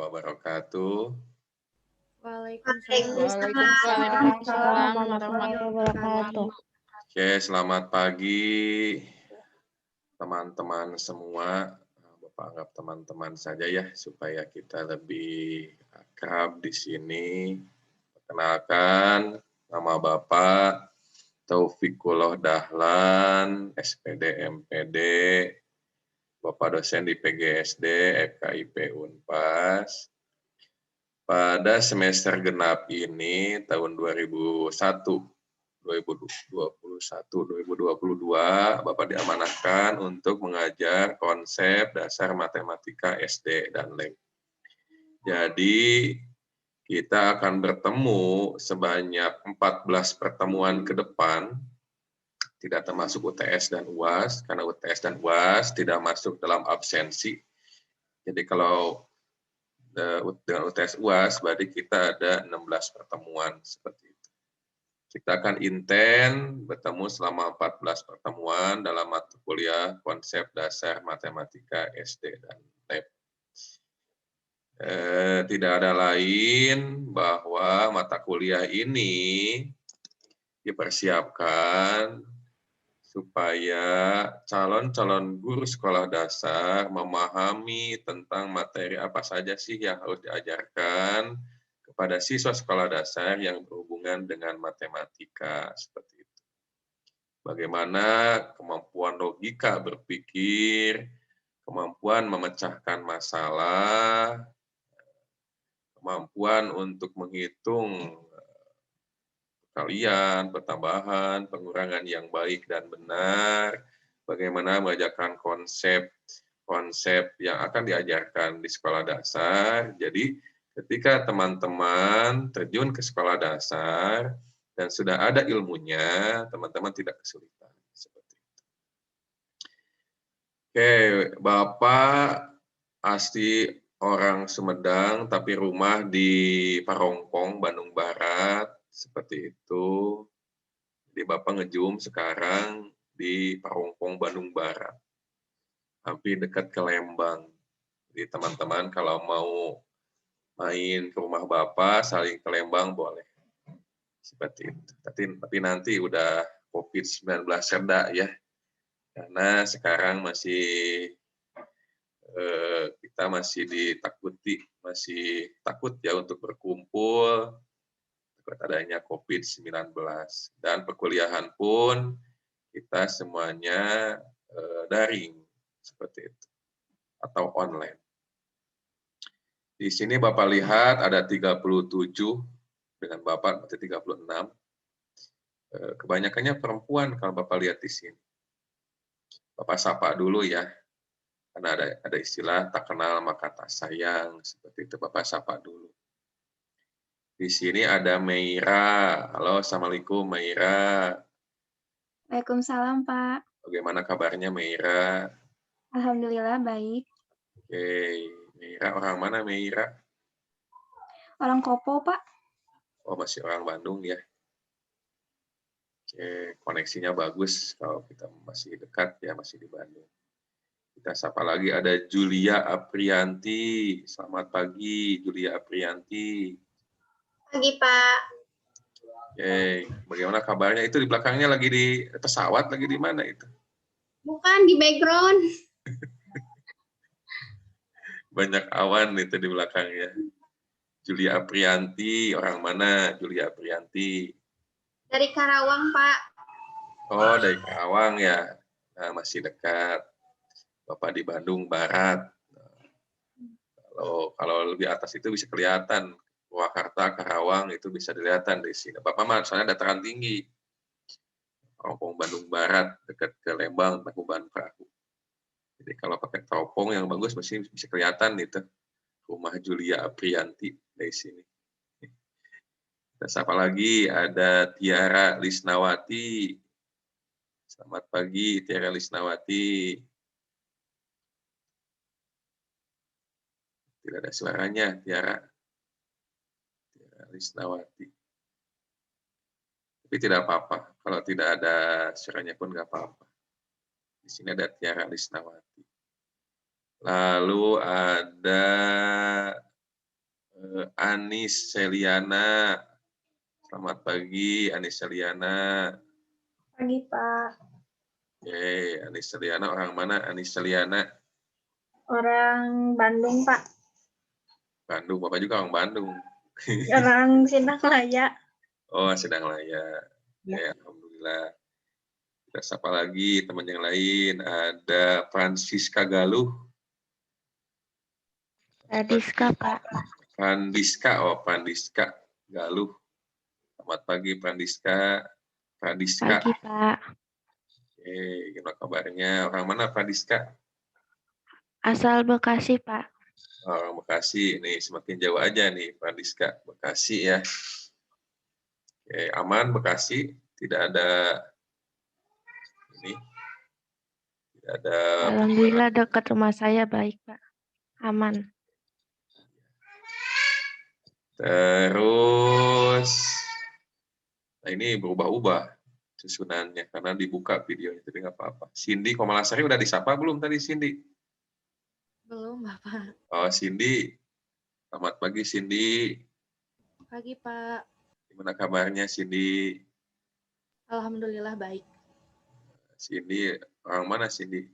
wabarakatuh. Waalaikumsalam warahmatullahi wabarakatuh. Oke, selamat pagi teman-teman semua. Bapak anggap teman-teman saja ya, supaya kita lebih akrab di sini. Perkenalkan, nama Bapak Taufikullah Dahlan, SPD MPD, Bapak dosen di PGSD, FKIP Unpas. Pada semester genap ini, tahun 2021-2022, Bapak diamanahkan untuk mengajar konsep dasar matematika SD dan LEM. Jadi, kita akan bertemu sebanyak 14 pertemuan ke depan, tidak termasuk UTS dan UAS, karena UTS dan UAS tidak masuk dalam absensi. Jadi kalau dengan UTS UAS, berarti kita ada 16 pertemuan seperti itu. Kita akan intent bertemu selama 14 pertemuan dalam mata kuliah konsep dasar matematika SD dan LEM. Tidak ada lain bahwa mata kuliah ini dipersiapkan supaya calon-calon guru sekolah dasar memahami tentang materi apa saja sih yang harus diajarkan kepada siswa sekolah dasar yang berhubungan dengan matematika seperti itu. Bagaimana kemampuan logika berpikir, kemampuan memecahkan masalah, kemampuan untuk menghitung kalian, pertambahan, pengurangan yang baik dan benar, bagaimana mengajarkan konsep yang akan diajarkan di sekolah dasar. Jadi ketika teman-teman terjun ke sekolah dasar dan sudah ada ilmunya, teman-teman tidak kesulitan. Seperti itu. Oke, Bapak asli orang Sumedang, tapi rumah di Parongpong, Bandung Barat, seperti itu. Jadi Bapak ngejum sekarang di Parongpong, Bandung Barat, hampir dekat ke Lembang. Jadi teman-teman kalau mau main ke rumah Bapak, saling ke Lembang boleh. Seperti itu. Tapi nanti udah COVID-19 reda ya, karena sekarang kita masih ditakuti, masih takut ya untuk berkumpul takut adanya COVID-19. Dan perkuliahan pun kita semuanya daring seperti itu atau online. Di sini Bapak lihat ada 37 dengan Bapak berarti 36. Kebanyakannya perempuan kalau Bapak lihat di sini. Bapak sapa dulu ya. Karena ada istilah tak kenal maka tak sayang, seperti itu Bapak sapa dulu. Di sini ada Meira. Halo, Assalamualaikum Meira. Waalaikumsalam, Pak. Bagaimana kabarnya Meira? Alhamdulillah baik. Oke, Meira orang mana Meira? Orang Kopo, Pak. Oh, masih orang Bandung ya. Oke, koneksinya bagus kalau kita masih dekat ya, masih di Bandung. Kita sapa lagi ada Julia Aprianti. Selamat pagi Julia Aprianti. Pagi Pak. Oke, bagaimana kabarnya? Itu di belakangnya lagi di pesawat, lagi di mana itu? Bukan, di background. Banyak awan itu di belakangnya. Julia Aprianti, orang mana Julia Aprianti? Dari Karawang, Pak. Oh, dari Karawang ya. Nah, masih dekat. Bapak di Bandung Barat. Kalau lebih atas itu bisa kelihatan. Purwakarta, Karawang itu bisa kelihatan di sini. Bapak mah soalnya dataran tinggi. Teropong Bandung Barat, dekat ke Lembang, Tangkuban Perahu. Jadi kalau pakai teropong yang bagus masih bisa kelihatan itu. Rumah Julia Aprianti dari sini. Kita sapa lagi, ada Tiara Lisnawati. Selamat pagi, Tiara Lisnawati. Tidak ada suaranya, Tiara. Tiara Lisnawati. Tapi tidak apa-apa. Kalau tidak ada suaranya pun nggak apa-apa. Di sini ada Tiara Lisnawati. Lalu ada Anis Seliana. Selamat pagi, Anis Seliana. Pagi, Pak. Oke, Anis Seliana orang mana? Anis Seliana. Orang Bandung, Pak. Bandung, Bapak juga orang Bandung. Orang Sindanglaya. Oh, sedang layak. Ya, alhamdulillah. Kita sapa lagi teman yang lain. Ada Francisca Galuh. Radiska, Pak. Frandiska Galuh. Selamat pagi, Frandiska. Pagi, Pak. Oke, gimana kabarnya? Orang mana, Frandiska? Asal Bekasi, Pak. Orang Bekasi. Nih, semakin jauh aja nih, Frandiska. Bekasi ya. Oke, aman Bekasi? Tidak ada ini. Tidak ada. Alhamdulillah dekat rumah saya baik, Pak. Aman. Terus, nah ini berubah-ubah susunannya karena dibuka videonya, tapi nggak apa-apa. Cindy Komalasari udah disapa belum tadi, Cindy? Belum, Bapak. Oh, Cindy. Selamat pagi, Cindy. Pagi, Pak. Gimana kabarnya, Cindy? Alhamdulillah baik. Cindy, orang mana, Cindy?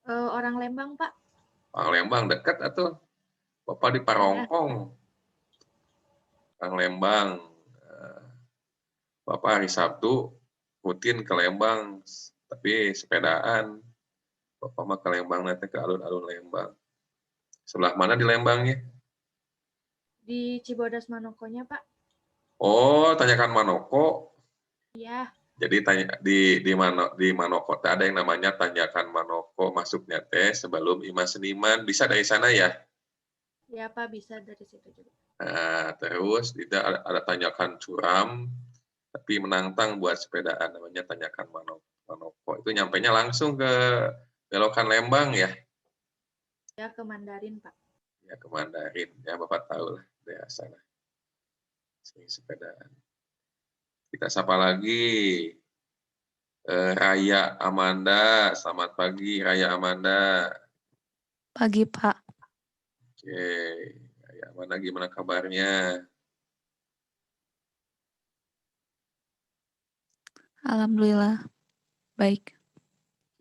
Orang Lembang, Pak. Orang Lembang, dekat atau? Bapak di Parongkong. Orang Lembang. Bapak hari Sabtu rutin ke Lembang, tapi sepedaan. Bapak mah ke Lembang nanti ke alun-alun Lembang. Sebelah mana di Lembangnya? Di Cibodas Manokonya, Pak. Oh, tanyakan Manoko. Iya. Jadi tanya di Manoko ada yang namanya tanyakan Manoko, masuknya teh sebelum Ima Seniman. Bisa dari sana ya? Ya, Pak, bisa dari situ juga. Nah, terus itu ada tanyakan Curam, tapi menantang buat sepedaan namanya tanyakan Manoko. Itu nyampainya langsung ke belokan Lembang ya? Ya, ke Mandarin, Pak. Ya ke Mandarin. Ya Bapak tahu lah daerah sana. Sering sepedaan. Kita sapa lagi. Raya Amanda. Selamat pagi Raya Amanda. Pagi, Pak. Oke. Raya Amanda gimana kabarnya? Alhamdulillah. Baik.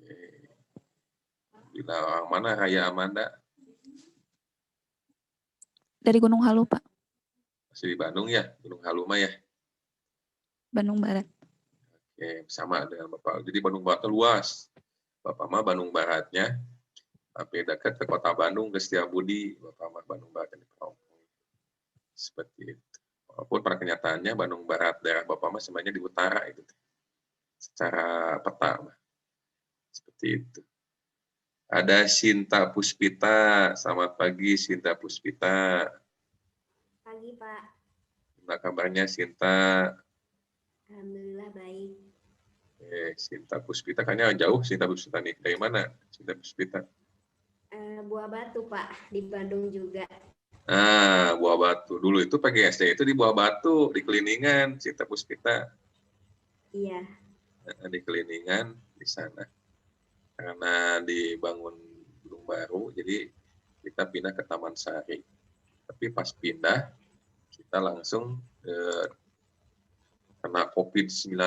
Oke. Bila orang mana Raya Amanda? Dari Gunung Halu, Pak. Masih di Bandung ya? Gunung Haluma ya? Bandung Barat. Oke, sama dengan Bapak. Jadi Bandung Barat luas. Bapak mah Bandung Baratnya, tapi dekat ke kota Bandung, ke Setiabudi. Bapak mah Bandung Barat di Parongpong. Seperti itu. Walaupun pada kenyataannya Bandung Barat, daerah Bapak mah sebenarnya di utara itu. Secara peta mah. Seperti itu. Ada Sinta Puspita. Selamat pagi Sinta Puspita. Pagi, Pak. Gimana kabarnya Sinta? Alhamdulillah baik. Sinta Puspita, kayaknya jauh Sinta Puspita nih. Dari mana Sinta Puspita? Buah Batu, Pak. Di Bandung juga. Nah, Buah Batu. Dulu itu PGSD itu di Buah Batu, di Keliningan, Sinta Puspita. Iya. Nah, di Keliningan, di sana. Karena dibangun gedung baru, jadi kita pindah ke Taman Sari. Tapi pas pindah, kita langsung kena COVID-19,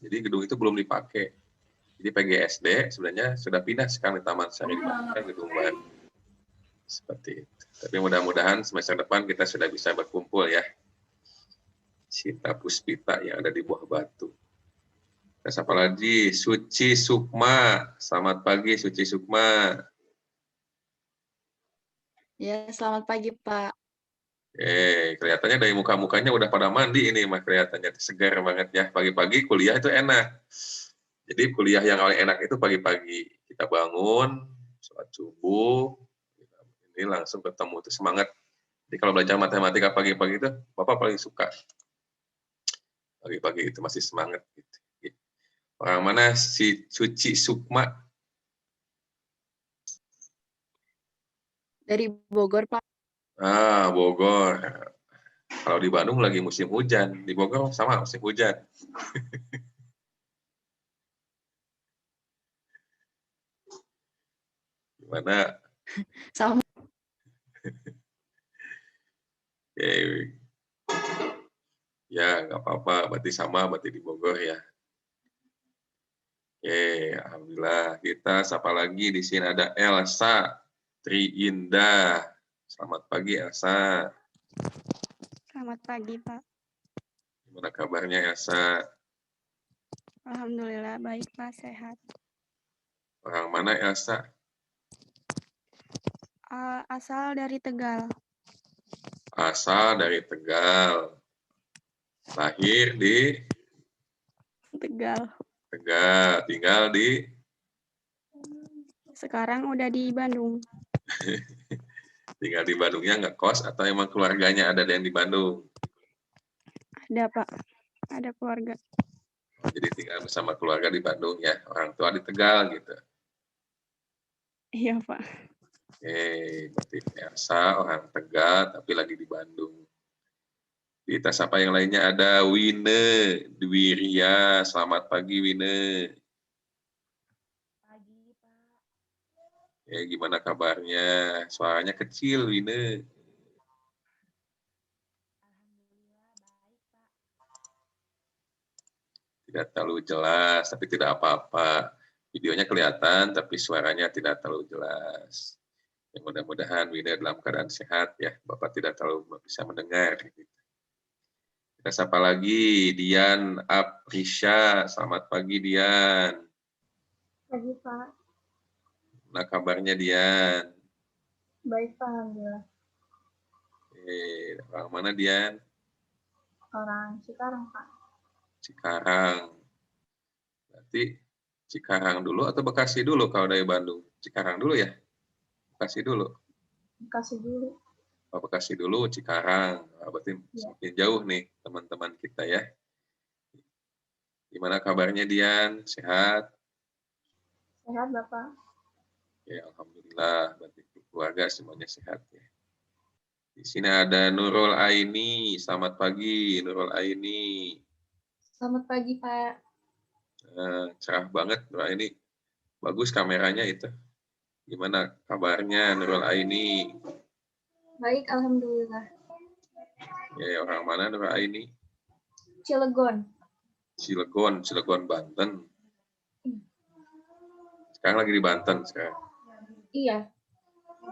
jadi gedung itu belum dipakai. Jadi PGSD sebenarnya sudah pindah sekarang di Taman Sari, dipakai gedung baru. Seperti itu. Tapi mudah-mudahan semester depan kita sudah bisa berkumpul ya. Sinta Puspita yang ada di Buah Batu. Kita sapa lagi, Suci Sukma. Selamat pagi Suci Sukma. Ya, selamat pagi, Pak. Kelihatannya dari muka-mukanya udah pada mandi ini mah, kelihatannya segar banget ya. Pagi-pagi kuliah itu enak. Jadi kuliah yang paling enak itu pagi-pagi. Kita bangun, sholat subuh, ini langsung ketemu itu semangat. Jadi kalau belajar matematika pagi-pagi itu Bapak paling suka. Pagi-pagi itu masih semangat gitu. Orang mana si Suci Sukma? Dari Bogor, Pak. Ah, Bogor. Kalau di Bandung lagi musim hujan, di Bogor sama musim hujan. Gimana? Sama. Oke. Ya, nggak apa-apa. Berarti sama, berarti di Bogor ya. Oke, alhamdulillah. Kita sapa lagi di sini ada Elsa Triindah. Selamat pagi Elsa. Selamat pagi, Pak. Gimana kabarnya Elsa? Alhamdulillah baik, Pak. Sehat. Orang mana Elsa? Asal dari Tegal. Asal dari Tegal. Lahir di Tegal. Tegal. Tinggal di Sekarang udah di Bandung. tinggal di Bandungnya nggak kos atau emang keluarganya ada yang di Bandung? Ada, Pak. Ada keluarga. Jadi tinggal bersama keluarga di Bandung ya. Orang tua di Tegal gitu. Iya, Pak. Oke, berarti Elsa orang Tegal tapi lagi di Bandung. Kita sapa yang lainnya ada Wine Dwiria. Selamat pagi Wine. Pagi, Pak. Gimana kabarnya? Suaranya kecil Wine. Alhamdulillah baik, Pak. Tidak terlalu jelas, tapi tidak apa-apa. Videonya kelihatan, tapi suaranya tidak terlalu jelas. Ya, mudah-mudahan Wina dalam keadaan sehat ya. Bapak tidak terlalu bisa mendengar. Kita sapa lagi Dian Aprisha. Selamat pagi Dian. Pagi, Pak. Nah kabarnya Dian? Baik, Pak. Alhamdulillah. Orang mana Dian? Orang Cikarang, Pak. Cikarang. Berarti Cikarang dulu atau Bekasi dulu kalau dari Bandung? Cikarang dulu ya? Bekasi dulu? Bekasi dulu. Oh, Bekasi dulu, Cikarang. Berarti semakin jauh nih teman-teman kita ya. Gimana kabarnya Dian? Sehat? Sehat, Bapak. Ya, alhamdulillah. Berarti keluarga semuanya sehat ya. Di sini ada Nurul Aini. Selamat pagi Nurul Aini. Selamat pagi, Pak. Cerah banget Nurul Aini. Bagus kameranya itu. Gimana kabarnya Nurul Aini? Baik, Alhamdulillah. Orang mana Nurul Aini? Cilegon. Cilegon, Banten. Sekarang lagi di Banten sekarang. Iya.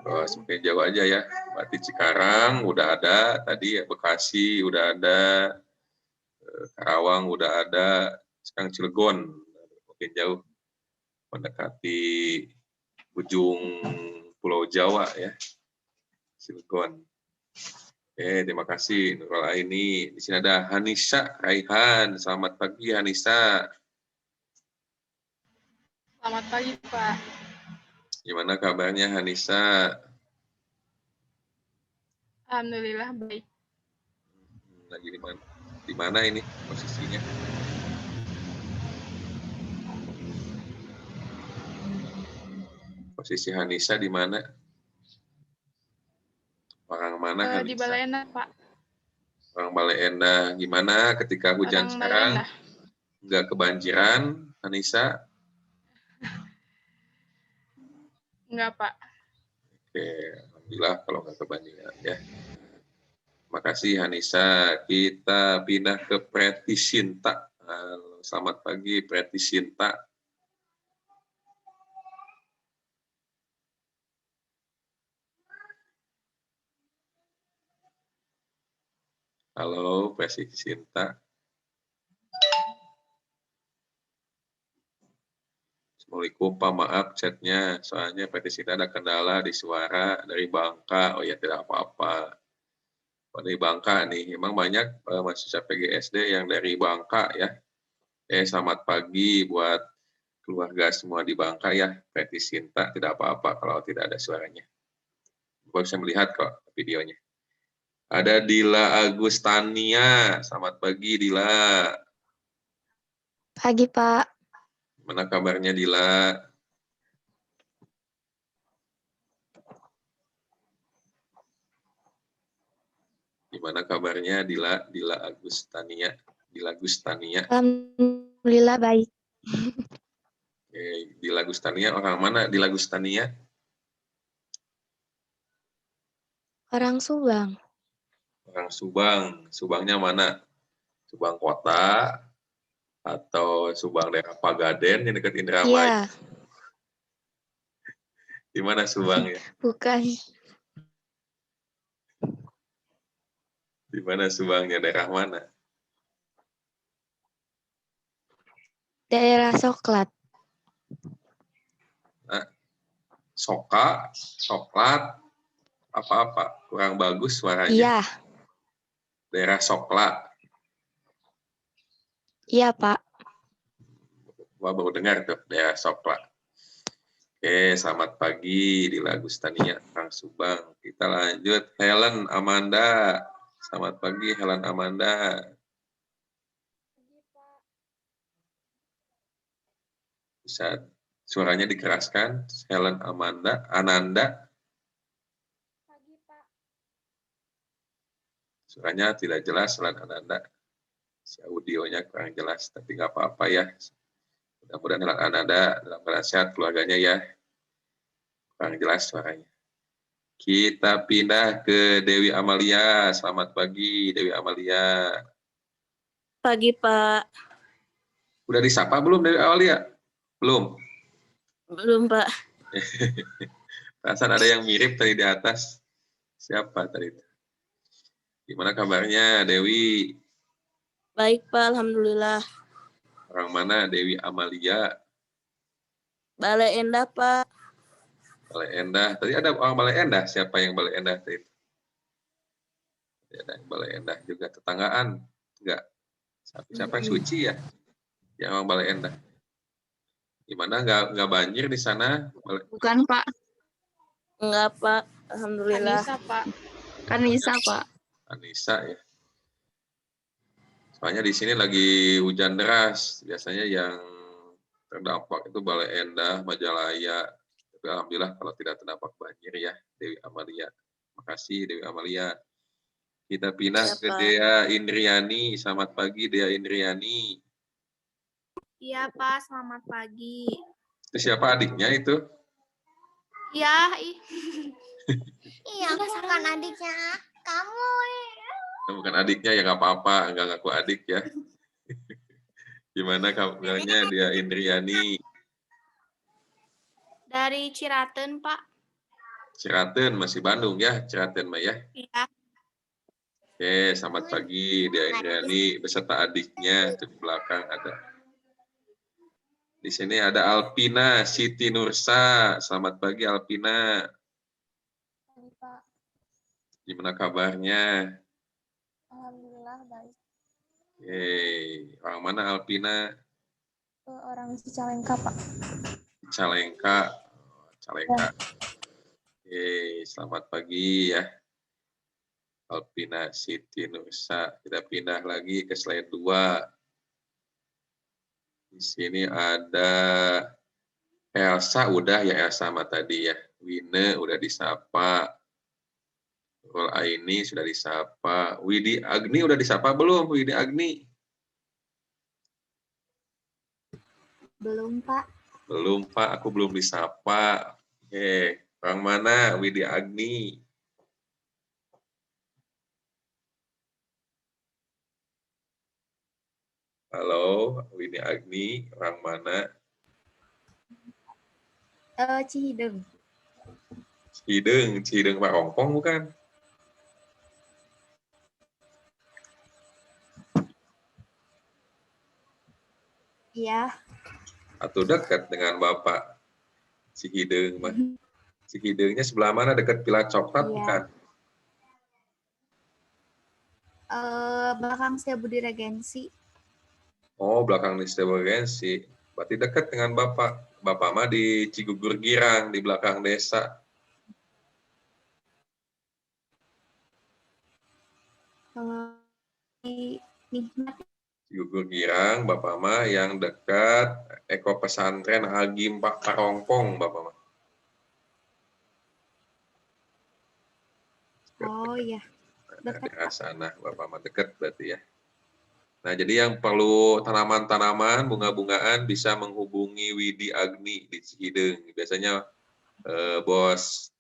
Oh, semakin jauh aja ya. Berarti Cikarang udah ada, tadi ya Bekasi udah ada, Karawang udah ada, sekarang Cilegon mungkin jauh mendekati ujung Pulau Jawa ya, Cilegon. Terima kasih Nurul Aini. Di sini ada Hanisa Raihan. Selamat pagi Hanisa. Selamat pagi, Pak. Gimana kabarnya Hanisa? Alhamdulillah baik. Lagi di mana? Di mana ini posisinya? Posisi Hanisa di mana? Orang mana Hanisa? Di Balai Endah, Pak. Orang Balai Endah. Gimana ketika hujan Orang sekarang? Balai Endah. Nggak kebanjiran, Hanisa? Enggak, Pak. Oke, alhamdulillah kalau nggak kebanjiran ya. Makasih Hanisa. Kita pindah ke Preti Sinta. Selamat pagi Preti Sinta. Halo Preti Sinta. Assalamualaikum Pak, maaf chatnya. Soalnya Preti Sinta ada kendala di suara dari Bangka. Oh ya tidak apa-apa. Dari Bangka nih, memang banyak mahasiswa PGSD yang dari Bangka ya. Selamat pagi buat keluarga semua di Bangka ya. Preti Sinta, tidak apa-apa kalau tidak ada suaranya. Bapak bisa melihat kok videonya. Ada Dila Agustania. Selamat pagi Dila. Pagi, Pak. Mana kabarnya Dila? Gimana kabarnya Dila? Dila Agustania. Dila Agustania. Alhamdulillah baik. Dila Agustania orang mana Dila Agustania? Orang Subang. Orang Subang. Subangnya mana? Subang kota atau Subang daerah Pagaden yang dekat Indramayu? Iya, Di mana Subang ya? bukan. Di mana Subangnya? Daerah mana? Daerah Soklat. Nah, Soka, Soklat, apa-apa? Kurang bagus suaranya. Iya, Daerah Soklat. iya Pak. Wah, baru dengar tuh, daerah Soklat. Oke, selamat pagi di Lagustania, Kang Subang. Kita lanjut, Helen Amanda. Selamat pagi, Helen Amanda. Bisa suaranya dikeraskan, Helen Amanda, Ananda. Suaranya tidak jelas, Helen Ananda. Si audionya kurang jelas, tapi nggak apa-apa ya. Mudah-mudahan Helen Ananda dalam keadaan sehat keluarganya ya. Kurang jelas suaranya. Kita pindah ke Dewi Amalia. Selamat pagi, Dewi Amalia. Pagi, Pak. Udah disapa belum Dewi Amalia? Belum. Belum, Pak. Perasaan ada yang mirip tadi di atas. Siapa tadi? Gimana kabarnya, Dewi? Baik, Pak. Alhamdulillah. Orang mana, Dewi Amalia? Balai Endah, Pak. Balai Endah. Tadi ada orang Balai Endah. Siapa yang Balai Endah tadi? Ada yang Balai Endah juga. Tetanggaan. Enggak. Siapa yang suci ya? Yang orang Balai Endah. Gimana? Enggak banjir di sana? Bukan, Pak. Enggak, Pak. Alhamdulillah. Anissa, Pak. Kanisa, Pak. Anissa ya. Soalnya di sini lagi hujan deras. Biasanya yang terdampak itu Balai Endah, Majalaya. Tapi alhamdulillah kalau tidak terdampak banjir ya, Dewi Amalia. Makasih Dewi Amalia. Kita pindah Ya, ke Pak. Dea Indriani. Selamat pagi Dea Indriani. Iya, Pak. Selamat pagi. Itu siapa adiknya itu? Iya, Iya, aku bukan adiknya kamu. Bukan adiknya ya nggak apa-apa, nggak ngaku adik ya. Gimana kabarnya Dea Indriani? dari Ciraten, Pak. Ciraten, masih Bandung ya, Ciraten Mah ya. Iya. Oke, selamat pagi Dea Indriani beserta adiknya itu di belakang ada. Di sini ada Alpina Siti Nursa. Selamat pagi Alpina. Pak. Gimana kabarnya? Alhamdulillah baik. Yeay, orang mana Alpina? Orang Cicalengka, Pak. Cicalengka. Cicalengka. Yeay, selamat pagi ya. Alpina Siti Nursa. Kita pindah lagi ke slide 2. Di sini ada Elsa, udah ya Elsa sama tadi ya. Wine udah disapa. Rol Aini sudah disapa. Widi Agni udah disapa belum? Widi Agni? Belum, Pak. Belum Pak, aku belum disapa. Oke, orang mana? Widi Agni. Halo, Widi Agni, orang mana? Cihideng. Cihideng Pak Rongpong bukan? Iya. Atau dekat dengan Bapak Cihideng mah. Cihidengnya sebelah mana? Dekat Pilar Coklat Iya. bukan? Belakang Setiabudi Regensi. Oh, belakang di Regensi. Berarti dekat dengan Bapak. Bapak mah di Cigugur Girang, di belakang desa. Kalau di Nikmat. Cigugur Girang, Bapak mah yang dekat Eko Pesantren Agim Pak Parongpong, Bapak mah. Oh iya. Nah, Dekat, daerah sana, Bapak mah dekat berarti ya. Nah, jadi yang perlu tanaman-tanaman, bunga-bungaan bisa menghubungi Widi Agni di Cihideng. Biasanya bos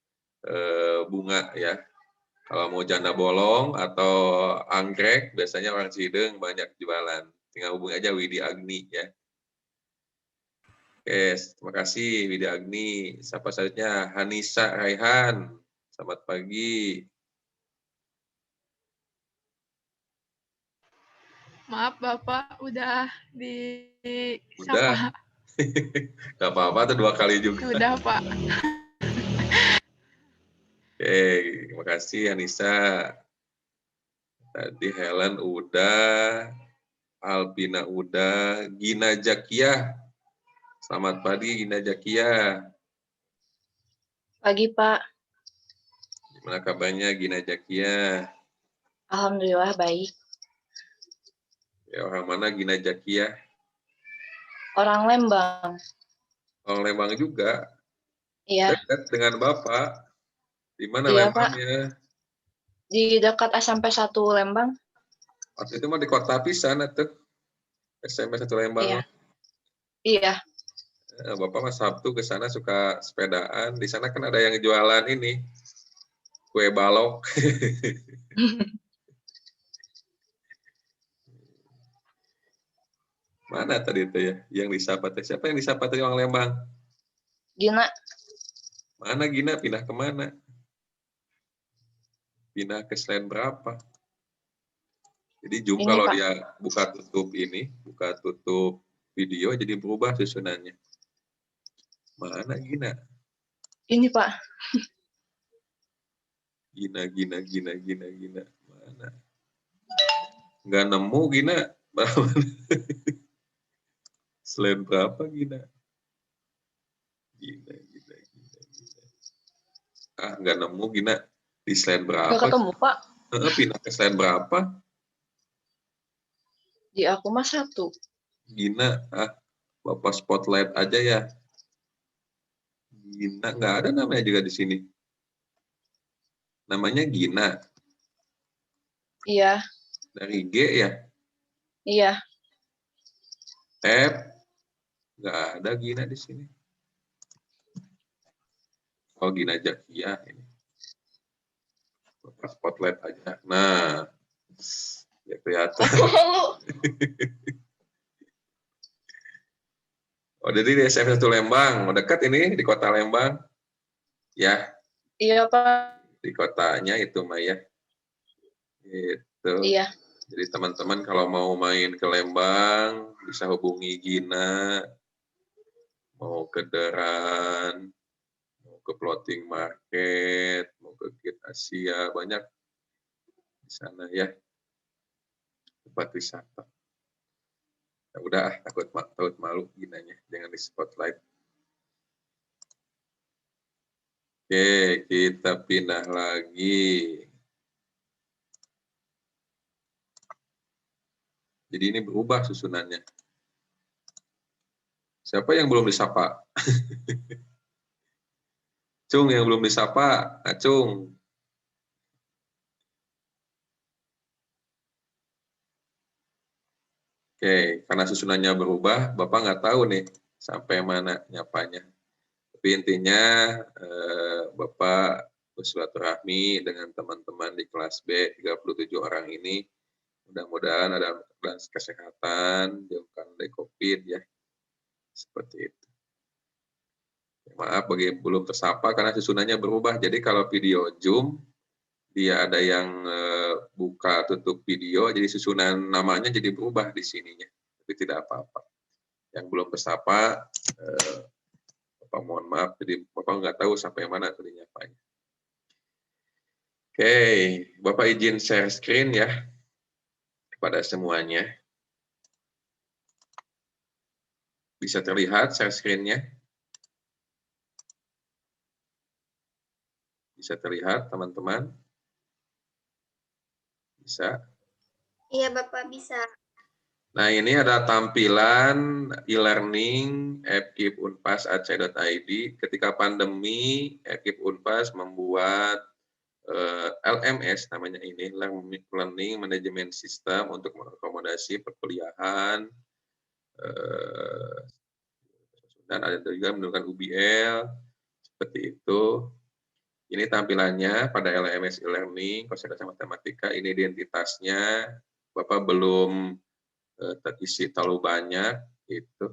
bunga ya. Kalau mau janda bolong atau anggrek, biasanya orang Cideng banyak jualan. Tinggal hubungi aja Widi Agni ya. Oke, terima kasih Widi Agni. Siapa selanjutnya? Hanisa Raihan. Selamat pagi. Maaf Bapak, udah Udah. disapa. Gak apa-apa tuh 2 kali juga. Udah Pak. Oke, terima kasih Hanisa. Tadi Helen udah, Alpina udah, Gina Jakia. Selamat pagi Gina Jakia. Pagi, Pak. Gimana kabarnya Gina Jakia? Alhamdulillah baik. Ya, orang mana Gina Jakia? Orang Lembang. Orang Lembang juga. Iya, Dekat dengan Bapak. Di mana iya, Pak. Lembangnya? Di dekat SMP 1 Lembang. Waktu itu mah di kota pisan tuh. SMP 1 Lembang. Iya. Iya. Bapak mah Sabtu ke sana suka sepedaan. Di sana kan ada yang jualan ini. Kue balok. Mana tadi itu ya? Yang disapa teh. Siapa yang disapa tadi orang Lembang? Gina. Mana Gina? Pindah kemana? Pindah ke slide berapa? Jadi Zoom Ini, kalau Pak. dia buka tutup video jadi berubah susunannya. Mana Gina? Ini, Pak. Gina. Mana? Nggak nemu Gina. Slide berapa Gina? Gina. Ah, nggak nemu Gina. Di slide berapa? Nggak ketemu, Pak. Pindah ke slide berapa? Di aku mah 1. Gina, Bapak spotlight aja ya. Gina, nggak ada namanya juga di sini. Namanya Gina. Iya. Dari G ya? Iya. F. Nggak ada Gina di sini. Oh, Gina Jakia ini. Bapak spotlight aja. Nah, ya kelihatan. Oh, jadi di SMP 1 Lembang. Oh, dekat ini di kota Lembang. Ya, Iya, Pak. di kotanya itu Maya. Gitu. Iya. Jadi teman-teman kalau mau main ke Lembang bisa hubungi Gina. Mau ke Deran, mau ke Floating Market, mau ke Gate Asia, banyak di sana ya. Tempat wisata. Ya udah, takut malu Ginanya, jangan di spotlight. Oke, kita pindah lagi. Jadi ini berubah susunannya. Siapa yang belum disapa? Cung yang belum disapa, Acung. Oke, karena susunannya berubah, Bapak nggak tahu nih sampai mana nyapanya. Tapi intinya Bapak bersilaturahmi dengan teman-teman di kelas B, 37 orang ini. Mudah-mudahan ada kesehatan, jauhkan dari COVID ya. Seperti itu. Maaf bagi belum tersapa karena susunannya berubah. Jadi kalau video Zoom, dia ada yang buka tutup video, jadi susunan namanya jadi berubah di sininya. Tapi tidak apa-apa. Yang belum tersapa, Bapak mohon maaf, jadi Bapak nggak tahu sampai mana tadi nyapanya. Oke, Bapak izin share screen ya kepada semuanya. Bisa terlihat share screen-nya? Bisa terlihat teman-teman? Bisa? Iya Bapak bisa. Nah, ini ada tampilan e-learning Epkip Unpas.ac.id. Ketika pandemi, Epkip Unpas membuat LMS namanya ini, Learning Management System untuk mengakomodasi perkuliahan, dan ada juga menggunakan UBL, seperti itu. Ini tampilannya pada LMS e-learning, konsep dasar matematika, ini identitasnya. Bapak belum terisi terlalu banyak, itu.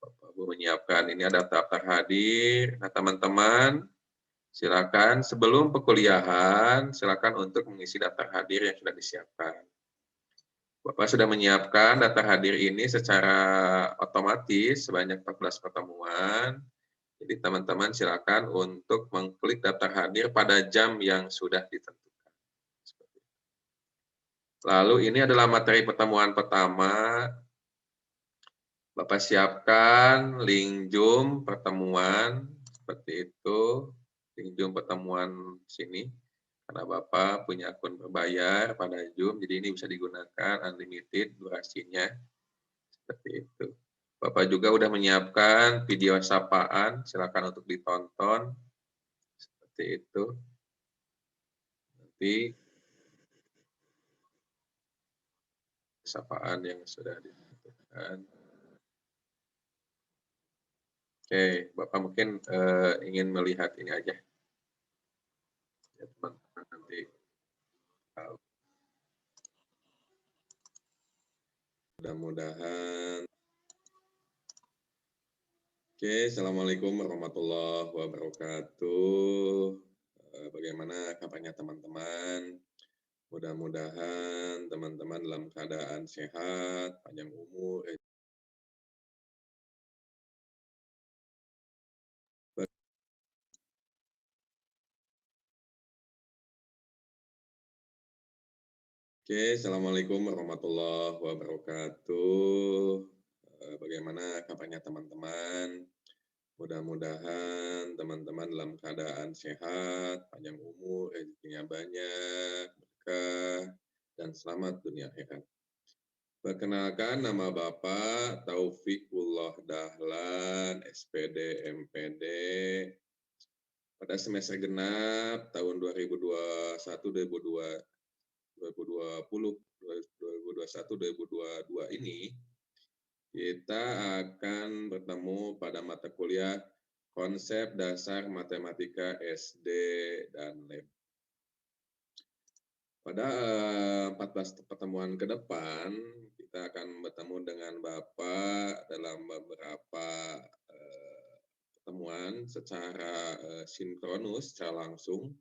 Bapak belum menyiapkan, ini ada daftar hadir. Nah, teman-teman, silakan sebelum perkuliahan, silakan untuk mengisi daftar hadir yang sudah disiapkan. Bapak sudah menyiapkan daftar hadir ini secara otomatis sebanyak 14 pertemuan. Jadi teman-teman silakan untuk mengklik daftar hadir pada jam yang sudah ditentukan. Lalu ini adalah materi pertemuan pertama. Bapak siapkan link Zoom pertemuan seperti itu. Link Zoom pertemuan sini. Karena Bapak punya akun berbayar pada Zoom, jadi ini bisa digunakan unlimited durasinya. Seperti itu. Bapak juga sudah menyiapkan video sapaan, silakan untuk ditonton. Seperti itu. Nanti sapaan yang sudah ditentukan. Oke, Bapak mungkin ingin melihat ini aja. Ya, teman-teman nanti tahu. Mudah-mudahan. Oke, Assalamualaikum warahmatullahi wabarakatuh. Bagaimana kabarnya teman-teman? Mudah-mudahan teman-teman dalam keadaan sehat, panjang umur. Oke, Assalamualaikum warahmatullahi wabarakatuh. Bagaimana kabarnya teman-teman? Mudah-mudahan teman-teman dalam keadaan sehat, panjang umur, rezekinya banyak, berkah, dan selamat dunia akhirat. Perkenalkan, nama Bapak Taufikullah Dahlan, SPD, MPD, pada semester genap tahun 2021-2022 ini, kita akan bertemu pada mata kuliah konsep dasar matematika SD dan lab. Pada 14 pertemuan ke depan, kita akan bertemu dengan Bapak dalam beberapa pertemuan secara sinkronus, secara langsung,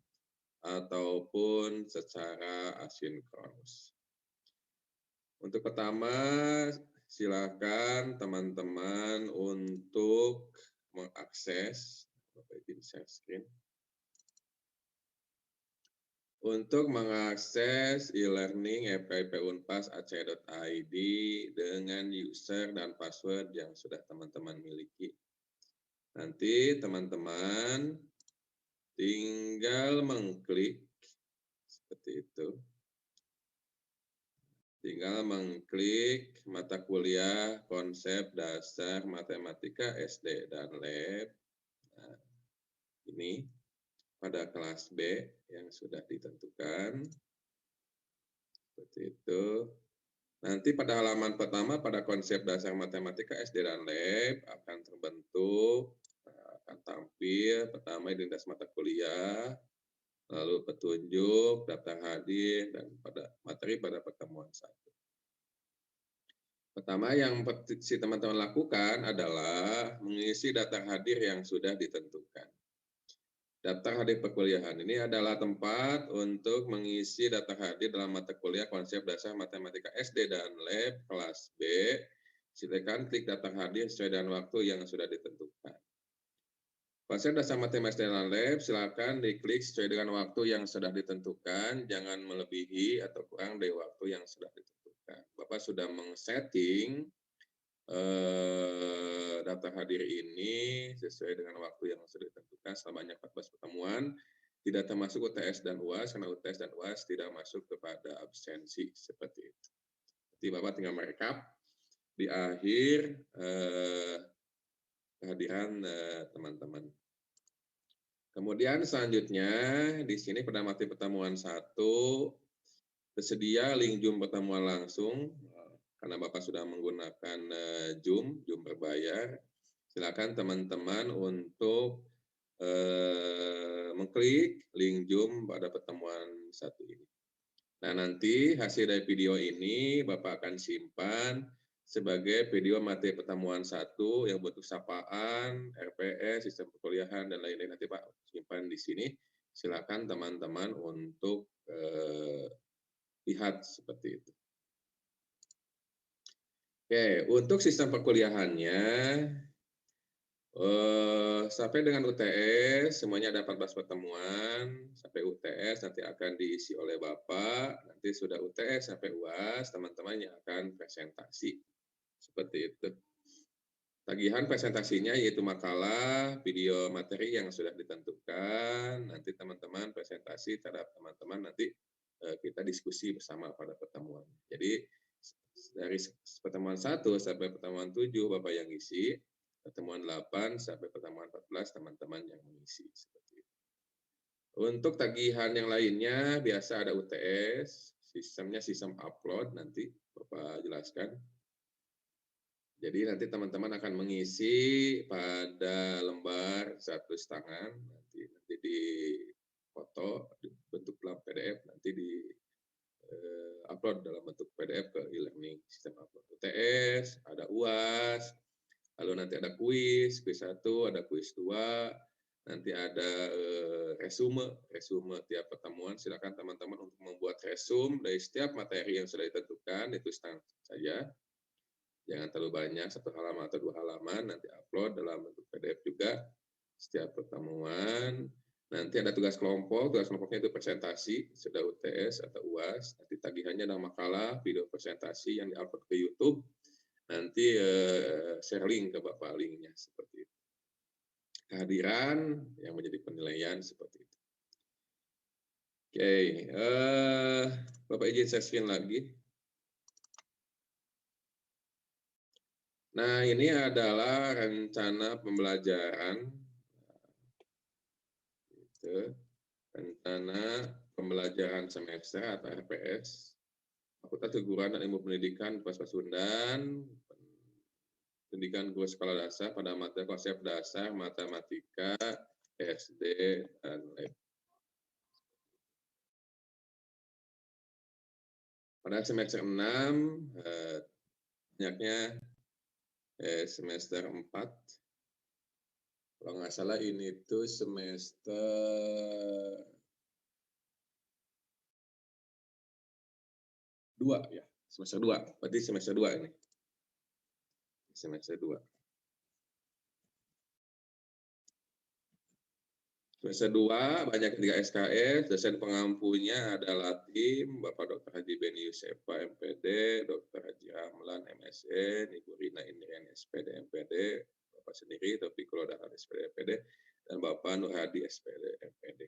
ataupun secara asinkronus. Untuk pertama, silakan teman-teman untuk mengakses, share screen, untuk mengakses e-learning FKIP Unpas Aceh.id dengan user dan password yang sudah teman-teman miliki. Nanti teman-teman tinggal mengklik seperti itu. Tinggal mengklik mata kuliah konsep dasar matematika SD dan lab. Nah, ini pada kelas B yang sudah ditentukan. Seperti itu. Nanti pada halaman pertama pada konsep dasar matematika SD dan lab akan terbentuk, akan tampil pertama identitas mata kuliah, lalu petunjuk, daftar hadir, dan pada materi pada pertemuan 1. Pertama yang si teman-teman lakukan adalah mengisi daftar hadir yang sudah ditentukan. Daftar hadir perkuliahan ini adalah tempat untuk mengisi daftar hadir dalam mata kuliah konsep dasar matematika SD dan lab kelas B. Silakan klik daftar hadir sesuai dengan waktu yang sudah ditentukan. Konsep dasar matematika dan lab silakan diklik sesuai dengan waktu yang sudah ditentukan, jangan melebihi atau kurang dari waktu yang sudah ditentukan. Bapak sudah meng-setting daftar hadir ini sesuai dengan waktu yang sudah ditentukan sebanyak 14 pertemuan, tidak termasuk UTS dan UAS, karena UTS dan UAS tidak masuk kepada absensi seperti itu. Jadi Bapak tinggal merekap di akhir kehadiran teman-teman. Kemudian selanjutnya di sini pada materi pertemuan 1 tersedia link Zoom pertemuan langsung karena Bapak sudah menggunakan Zoom berbayar. Silakan teman-teman untuk mengklik link Zoom pada pertemuan satu ini. Nah, nanti hasil dari video ini Bapak akan simpan sebagai video materi pertemuan 1 yang bentuk sapaan, RPS, sistem perkuliahan, dan lain-lain. Nanti Pak simpan di sini. Silakan teman-teman untuk lihat seperti itu. Oke, untuk sistem perkuliahannya, sampai dengan UTS, semuanya ada 14 pertemuan. Sampai UTS nanti akan diisi oleh Bapak. Nanti sudah UTS sampai UAS, teman-teman yang akan presentasi. Seperti itu. Tagihan presentasinya yaitu makalah, video materi yang sudah ditentukan. Nanti teman-teman presentasi terhadap teman-teman, nanti kita diskusi bersama pada pertemuan. Jadi dari pertemuan 1 sampai pertemuan 7 Bapak yang isi, pertemuan 8 sampai pertemuan 14 teman-teman yang mengisi. Seperti itu. Untuk tagihan yang lainnya biasa ada UTS, sistemnya sistem upload, nanti Bapak jelaskan. Jadi nanti teman-teman akan mengisi pada lembar 1,5, nanti di foto bentuk dalam PDF, nanti di upload dalam bentuk PDF ke e-learning sistem upload. UTS, ada UAS, lalu nanti ada kuis 1, ada kuis 2, nanti ada resume tiap pertemuan. Silakan teman-teman untuk membuat resume dari setiap materi yang sudah ditentukan, itu setengah saja. Jangan terlalu banyak, 1 halaman atau 2 halaman, nanti upload dalam bentuk PDF juga setiap pertemuan. Nanti ada tugas kelompoknya itu presentasi, sudah UTS atau UAS. Nanti tagihannya ada makalah, video presentasi yang di-upload ke YouTube. Nanti share link ke Bapak linknya, seperti itu. Kehadiran yang menjadi penilaian, seperti itu. Oke, Bapak izin saya screen lagi. Nah, ini adalah rencana pembelajaran. Rencana pembelajaran semester atau RPS. Fakultas Keguruan dan Ilmu Pendidikan Pasundan, pendidikan guru sekolah dasar pada materi konsep dasar matematika, SD, dan lab. Pada semester 6, banyaknya semester 4, kalau nggak salah ini tuh semester 2 ya, semester 2, berarti semester 2 ini. Semester 2. Semester 2 banyak 3 SKS, dosen pengampunya adalah tim Bapak Dr. Haji Beni Yusefa MPD, Dr. Haji Ramlan MSN, Ibu Rina Indriani SPD MPD, Bapak sendiri Taufiq Dahlan SPD MPD, dan Bapak Nur Hadi SPD MPD.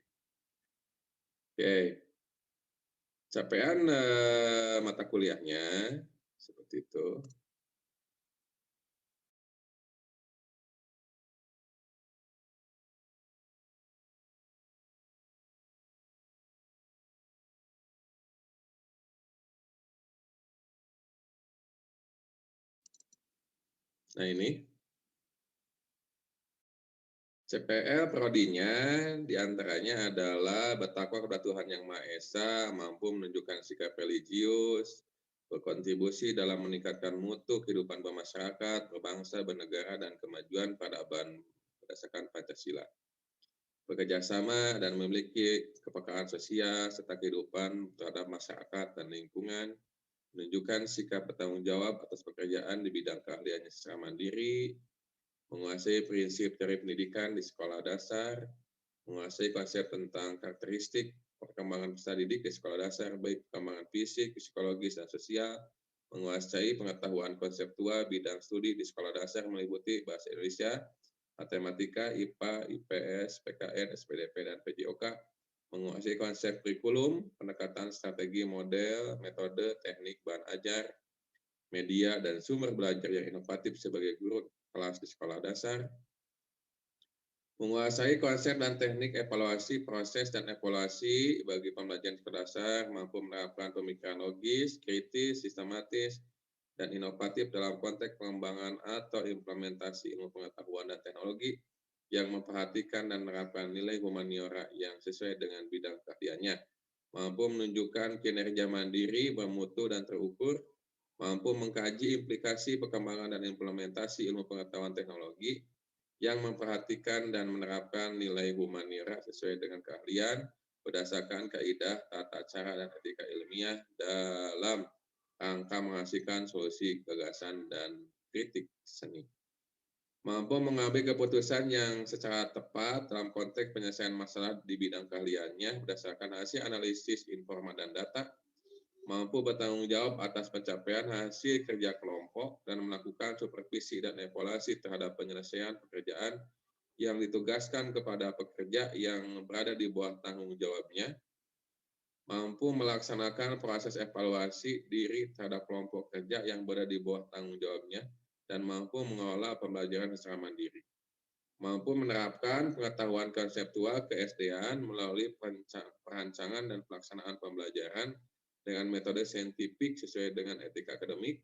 Oke. Capaian mata kuliahnya seperti itu. Nah ini CPL prodinya diantaranya adalah bertakwa kepada Tuhan Yang Maha Esa, mampu menunjukkan sikap religius, berkontribusi dalam meningkatkan mutu kehidupan bermasyarakat, berbangsa, bernegara, dan kemajuan peradaban berdasarkan Pancasila. Bekerjasama dan memiliki kepekaan sosial serta kehidupan terhadap masyarakat dan lingkungan, menunjukkan sikap bertanggung jawab atas pekerjaan di bidang keahliannya secara mandiri, menguasai prinsip teori pendidikan di sekolah dasar, menguasai konsep tentang karakteristik perkembangan peserta didik di sekolah dasar, baik perkembangan fisik, psikologis, dan sosial, menguasai pengetahuan konseptual bidang studi di sekolah dasar meliputi bahasa Indonesia, matematika, IPA, IPS, PKN, SPDP, dan PJOK, menguasai konsep kurikulum, pendekatan strategi model, metode, teknik, bahan ajar, media, dan sumber belajar yang inovatif sebagai guru kelas di sekolah dasar, menguasai konsep dan teknik evaluasi, proses, dan evaluasi bagi pembelajaran sekolah dasar, mampu menerapkan pemikiran logis, kritis, sistematis, dan inovatif dalam konteks pengembangan atau implementasi ilmu pengetahuan dan teknologi, yang memperhatikan dan menerapkan nilai humaniora yang sesuai dengan bidang keahliannya, mampu menunjukkan kinerja mandiri, bermutu, dan terukur, mampu mengkaji implikasi perkembangan dan implementasi ilmu pengetahuan teknologi, yang memperhatikan dan menerapkan nilai humaniora sesuai dengan keahlian, berdasarkan kaidah, tata cara, dan etika ilmiah dalam rangka menghasilkan solusi gagasan dan kritik seni. Mampu mengambil keputusan yang secara tepat dalam konteks penyelesaian masalah di bidang keahliannya berdasarkan hasil analisis informan dan data, mampu bertanggung jawab atas pencapaian hasil kerja kelompok dan melakukan supervisi dan evaluasi terhadap penyelesaian pekerjaan yang ditugaskan kepada pekerja yang berada di bawah tanggung jawabnya, mampu melaksanakan proses evaluasi diri terhadap kelompok kerja yang berada di bawah tanggung jawabnya, dan mampu mengelola pembelajaran secara mandiri. Mampu menerapkan pengetahuan konseptual ke-SD-an melalui perancangan dan pelaksanaan pembelajaran dengan metode saintifik sesuai dengan etika akademik,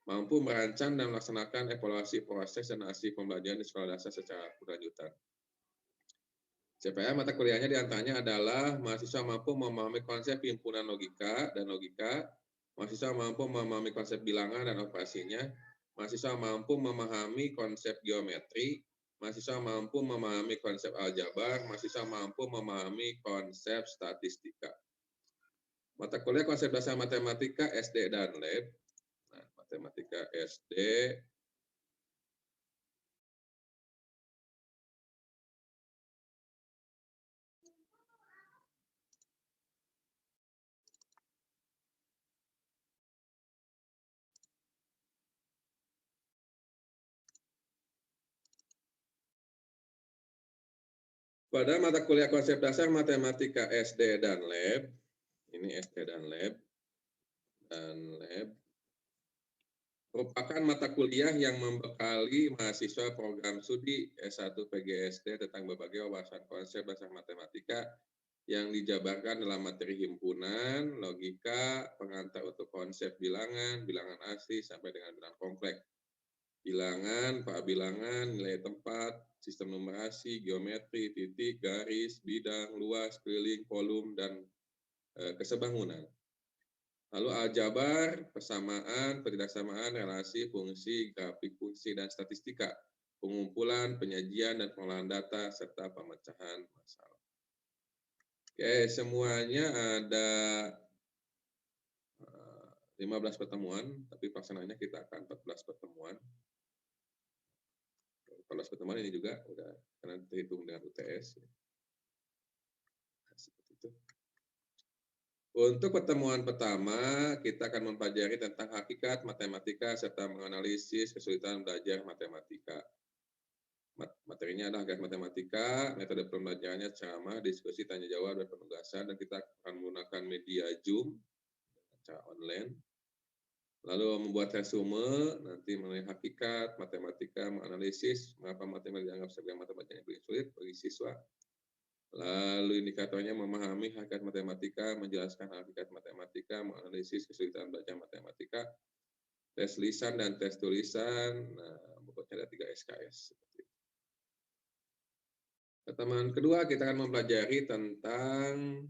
mampu merancang dan melaksanakan evaluasi proses dan hasil pembelajaran di sekolah dasar secara berkelanjutan. CPA mata kuliahnya diantaranya adalah mahasiswa mampu memahami konsep himpunan logika dan logika, mahasiswa mampu memahami konsep bilangan dan operasinya, mahasiswa mampu memahami konsep geometri, mahasiswa mampu memahami konsep aljabar, mahasiswa mampu memahami konsep statistika. Mata kuliah konsep dasar matematika SD dan lab. Nah, matematika SD pada mata kuliah konsep dasar matematika SD dan lab, ini SD dan lab, merupakan mata kuliah yang membekali mahasiswa program studi S1 PGSD tentang berbagai wawasan konsep dasar matematika yang dijabarkan dalam materi himpunan, logika, pengantar untuk konsep bilangan, bilangan asli, sampai dengan bilangan kompleks. Bilangan, bilangan, nilai tempat, sistem numerasi, geometri, titik, garis, bidang, luas, keliling, volum, dan kesebangunan. Lalu aljabar, persamaan, ketidaksamaan, relasi, fungsi, grafik fungsi, dan statistika, pengumpulan, penyajian, dan pengolahan data, serta pemecahan masalah. Oke, semuanya ada 15 pertemuan, tapi pelaksanaannya kita akan 14 pertemuan. 14 pertemuan ini juga udah karena terhitung dengan UTS. Nah, seperti itu. Untuk pertemuan pertama, kita akan mempelajari tentang hakikat matematika serta menganalisis kesulitan belajar matematika. Materinya adalah hakikat matematika, metode pembelajarannya ceramah, diskusi, tanya jawab, dan penugasan, dan kita akan menggunakan media Zoom secara online. Lalu membuat resume nanti mengenai hakikat matematika, menganalisis mengapa matematika dianggap sebagai matematika yang paling sulit bagi siswa. Lalu indikatornya memahami hakikat matematika, menjelaskan hakikat matematika, menganalisis kesulitan belajar matematika, tes lisan dan tes tulisan. Nah, pokoknya ada 3 SKS. Pertemuan kedua kita akan mempelajari tentang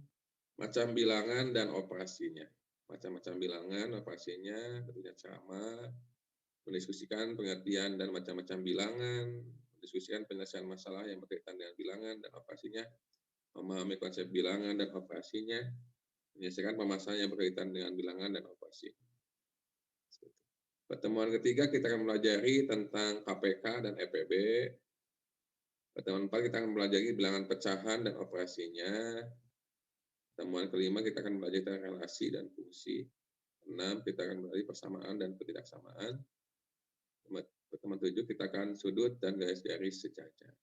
macam bilangan dan operasinya. Macam-macam bilangan, operasinya, tentunya ceramah, mendiskusikan pengertian dan macam-macam bilangan, mendiskusikan penyelesaian masalah yang berkaitan dengan bilangan dan operasinya, memahami konsep bilangan dan operasinya, menyelesaikan permasalahan yang berkaitan dengan bilangan dan operasi. Pertemuan ketiga kita akan mempelajari tentang KPK dan EPB. Pertemuan keempat kita akan mempelajari bilangan pecahan dan operasinya. Pertemuan kelima kita akan belajar tentang relasi dan fungsi. 6 kita akan belajar persamaan dan ketidaksamaan. Pertemuan 7 kita akan sudut dan garis-garis sejajar.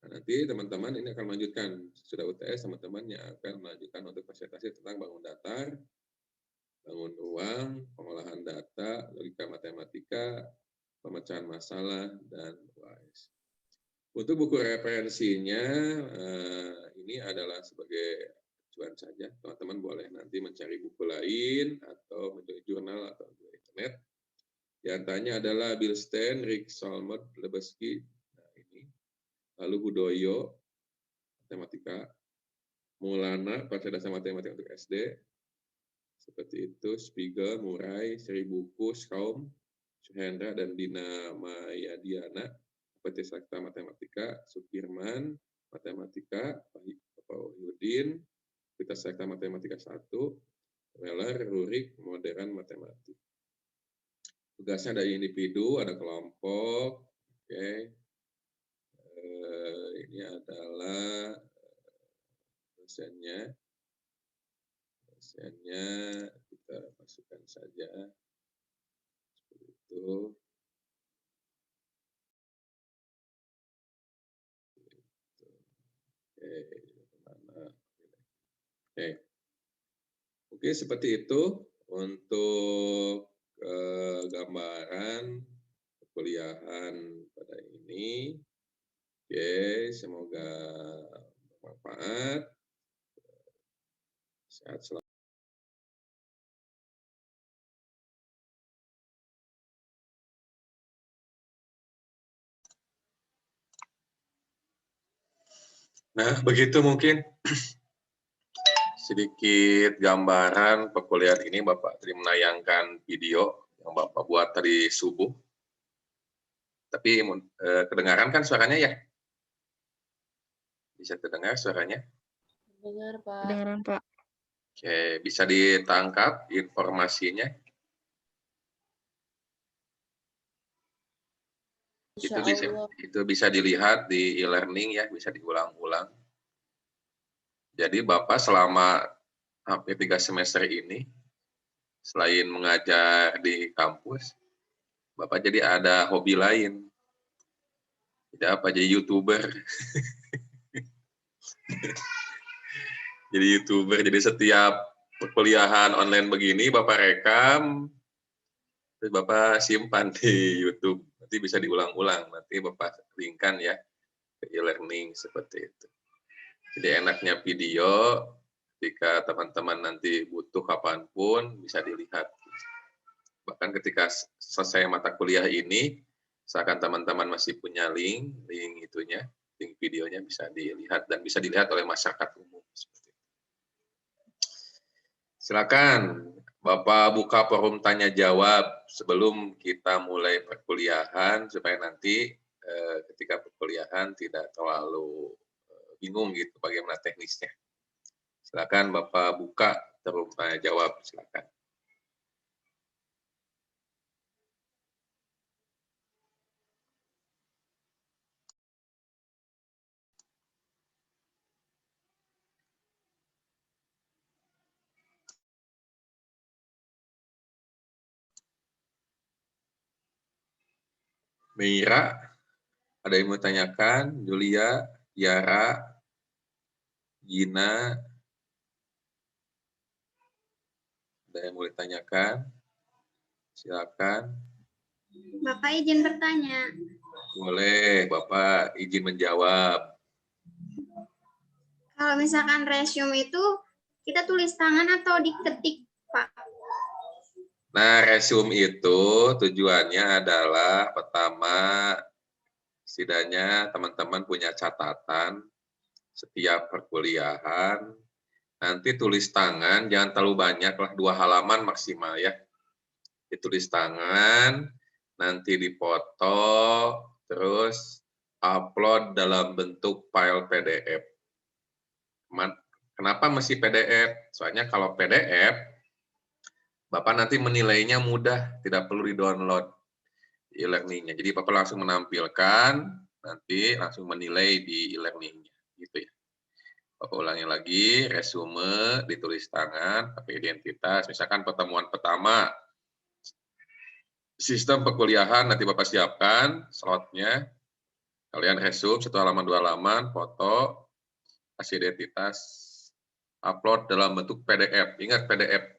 Nah, nanti teman-teman ini akan melanjutkan sudah UTS, teman-teman yang akan melanjutkan untuk presentasi tentang bangun datar, bangun ruang, pengolahan data, logika matematika, pemecahan masalah, dan UAS. Untuk buku referensinya ini adalah sebagai tujuan saja, teman-teman boleh nanti mencari buku lain atau mencari jurnal atau di internet. Di antaranya adalah Bill Stein, Rick Solomon, Lebesky. Nah, ini lalu Hudoyo, matematika, Maulana, Praktek Dasar Matematika untuk SD, seperti itu, Spiegel, Murai, Seribukus, Kaum, Suhendra, dan Dina Mayadiana, Praktek Sakta Matematika, Sukirman, Matematika, Pak Wahyudin, Kita Sakta Matematika 1, Weller, Rurik, Modern Matematik. Tugasnya ada individu, ada kelompok, oke. Ini adalah dosennya. Dosennya kita masukkan saja seperti itu. Oke, seperti itu untuk gambaran perkuliahan pada ini. Oke, semoga bermanfaat. Sehat selalu. Nah, begitu mungkin sedikit gambaran perkuliahan ini. Bapak tadi menayangkan video yang Bapak buat tadi subuh. Tapi kedengaran kan suaranya ya? Bisa terdengar suaranya? Dengar, Pak. Kedengaran, Pak. Oke, bisa ditangkap informasinya? Itu bisa dilihat di e-learning ya, bisa diulang-ulang. Jadi Bapak selama hampir 3 semester ini, selain mengajar di kampus, Bapak jadi ada hobi lain. Jadi apa? Jadi YouTuber. Jadi YouTuber, jadi setiap perkuliahan online begini Bapak rekam, terus Bapak simpan di YouTube. Nanti bisa diulang-ulang, nanti Bapak linkkan ya ke e-learning seperti itu. Jadi enaknya video, ketika teman-teman nanti butuh kapanpun bisa dilihat. Bahkan ketika selesai mata kuliah ini, seakan teman-teman masih punya link itunya, link videonya bisa dilihat dan bisa dilihat oleh masyarakat umum. Silakan Bapak buka forum tanya jawab sebelum kita mulai perkuliahan supaya nanti ketika perkuliahan tidak terlalu bingung gitu bagaimana teknisnya. Silakan Bapak buka forum tanya jawab, silakan. Mira, ada yang mau tanyakan? Julia, Yara, Gina, ada yang mau ditanyakan? Silakan. Bapak izin bertanya. Boleh, Bapak izin menjawab. Kalau misalkan resume itu kita tulis tangan atau diketik, Pak? Nah, resume itu tujuannya adalah pertama, setidaknya teman-teman punya catatan setiap perkuliahan. Nanti tulis tangan, jangan terlalu banyak lah, 2 halaman maksimal ya. Ditulis tangan, nanti dipoto, terus upload dalam bentuk file PDF. Kenapa mesti PDF? Soalnya kalau PDF, Bapak nanti menilainya mudah, tidak perlu di-download e-learning-nya. Jadi Bapak langsung menampilkan, nanti langsung menilai di e-learning-nya. Gitu ya. Bapak ulangi lagi, resume, ditulis tangan, pakai identitas. Misalkan pertemuan pertama, sistem perkuliahan nanti Bapak siapkan, slotnya. Kalian resume, 1 halaman, 2 halaman, foto, kasih identitas, upload dalam bentuk PDF. Ingat PDF.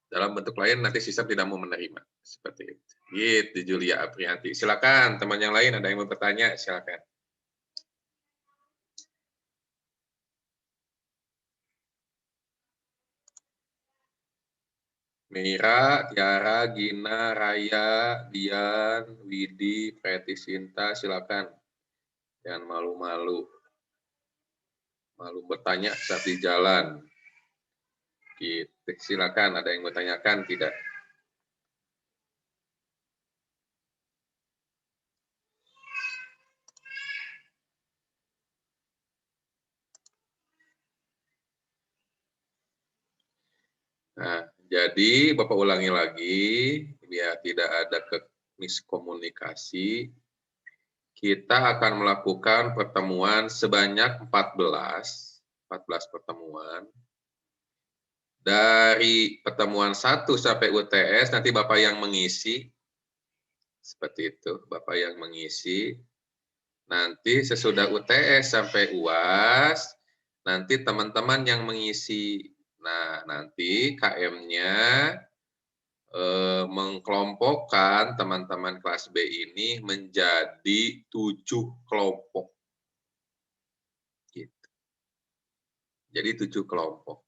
Dalam bentuk lain nanti sistem tidak mau menerima. Seperti itu. Gitu, Julia Aprianti. Silakan, teman yang lain ada yang mau bertanya, silakan. Mira, Tiara, Gina, Raya, Dian, Widi, Preti, Sinta, silakan. Jangan malu-malu. Malu bertanya saat di jalan. Gitu. Silakan, ada yang mau tanyakan tidak? Nah, jadi Bapak ulangi lagi, biar tidak ada miskomunikasi. Kita akan melakukan pertemuan sebanyak 14 pertemuan. Dari pertemuan 1 sampai UTS, nanti Bapak yang mengisi. Seperti itu, Bapak yang mengisi. Nanti sesudah UTS sampai UAS, nanti teman-teman yang mengisi. Nah, nanti KM-nya mengkelompokkan teman-teman kelas B ini menjadi 7 kelompok. Gitu. Jadi 7 kelompok.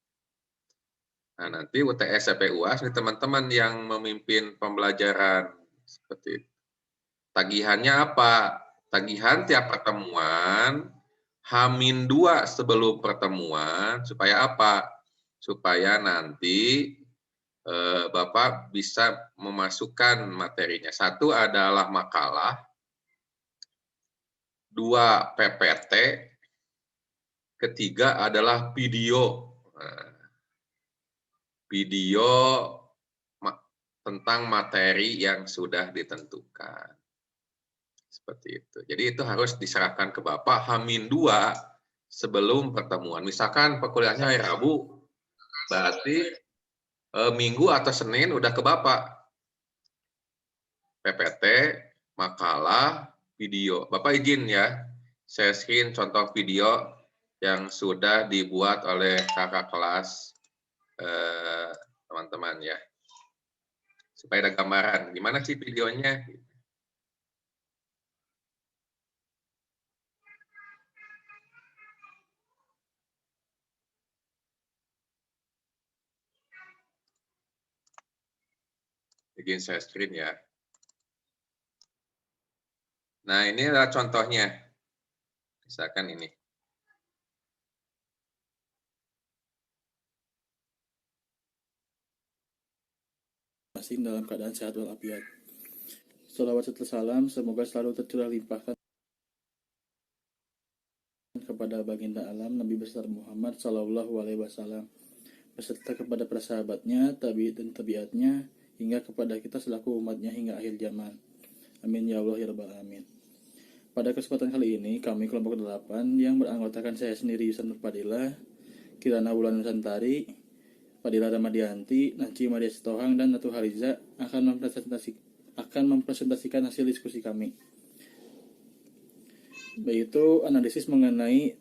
Nah, nanti UTS sampai UAS, ini teman-teman yang memimpin pembelajaran. Seperti itu. Tagihannya apa? Tagihan tiap pertemuan, H-2 sebelum pertemuan, supaya apa? Supaya nanti Bapak bisa memasukkan materinya. 1 adalah makalah, 2 PPT, ketiga adalah video. Nah, video tentang materi yang sudah ditentukan. Seperti itu. Jadi itu harus diserahkan ke Bapak H-2 sebelum pertemuan. Misalkan perkuliahannya hari Rabu, berarti Minggu atau Senin udah ke Bapak. PPT, makalah, video. Bapak izin ya, saya screen contoh video yang sudah dibuat oleh kakak kelas teman-teman ya. Supaya ada gambaran, gimana sih videonya? Bikin saya screen ya. Nah, ini adalah contohnya. Misalkan ini. Masing dalam keadaan sehat walafiat. Salawat serta salam semoga selalu tercurah limpahkan kepada baginda alam Nabi besar Muhammad Sallallahu Alaihi Wasallam beserta kepada para sahabatnya, tabi'in dan tabiatnya hingga kepada kita selaku umatnya hingga akhir zaman. Amin ya Allah ya Rabbal Alamin. Pada kesempatan kali ini kami kelompok 8 yang beranggotakan saya sendiri Yusan Nurfadilah, Kirana Wulan Nusantari, Fadila Ramadianti, Nanci Maria Sitohang, dan Natu Haliza akan mempresentasikan hasil diskusi kami. Yaitu analisis mengenai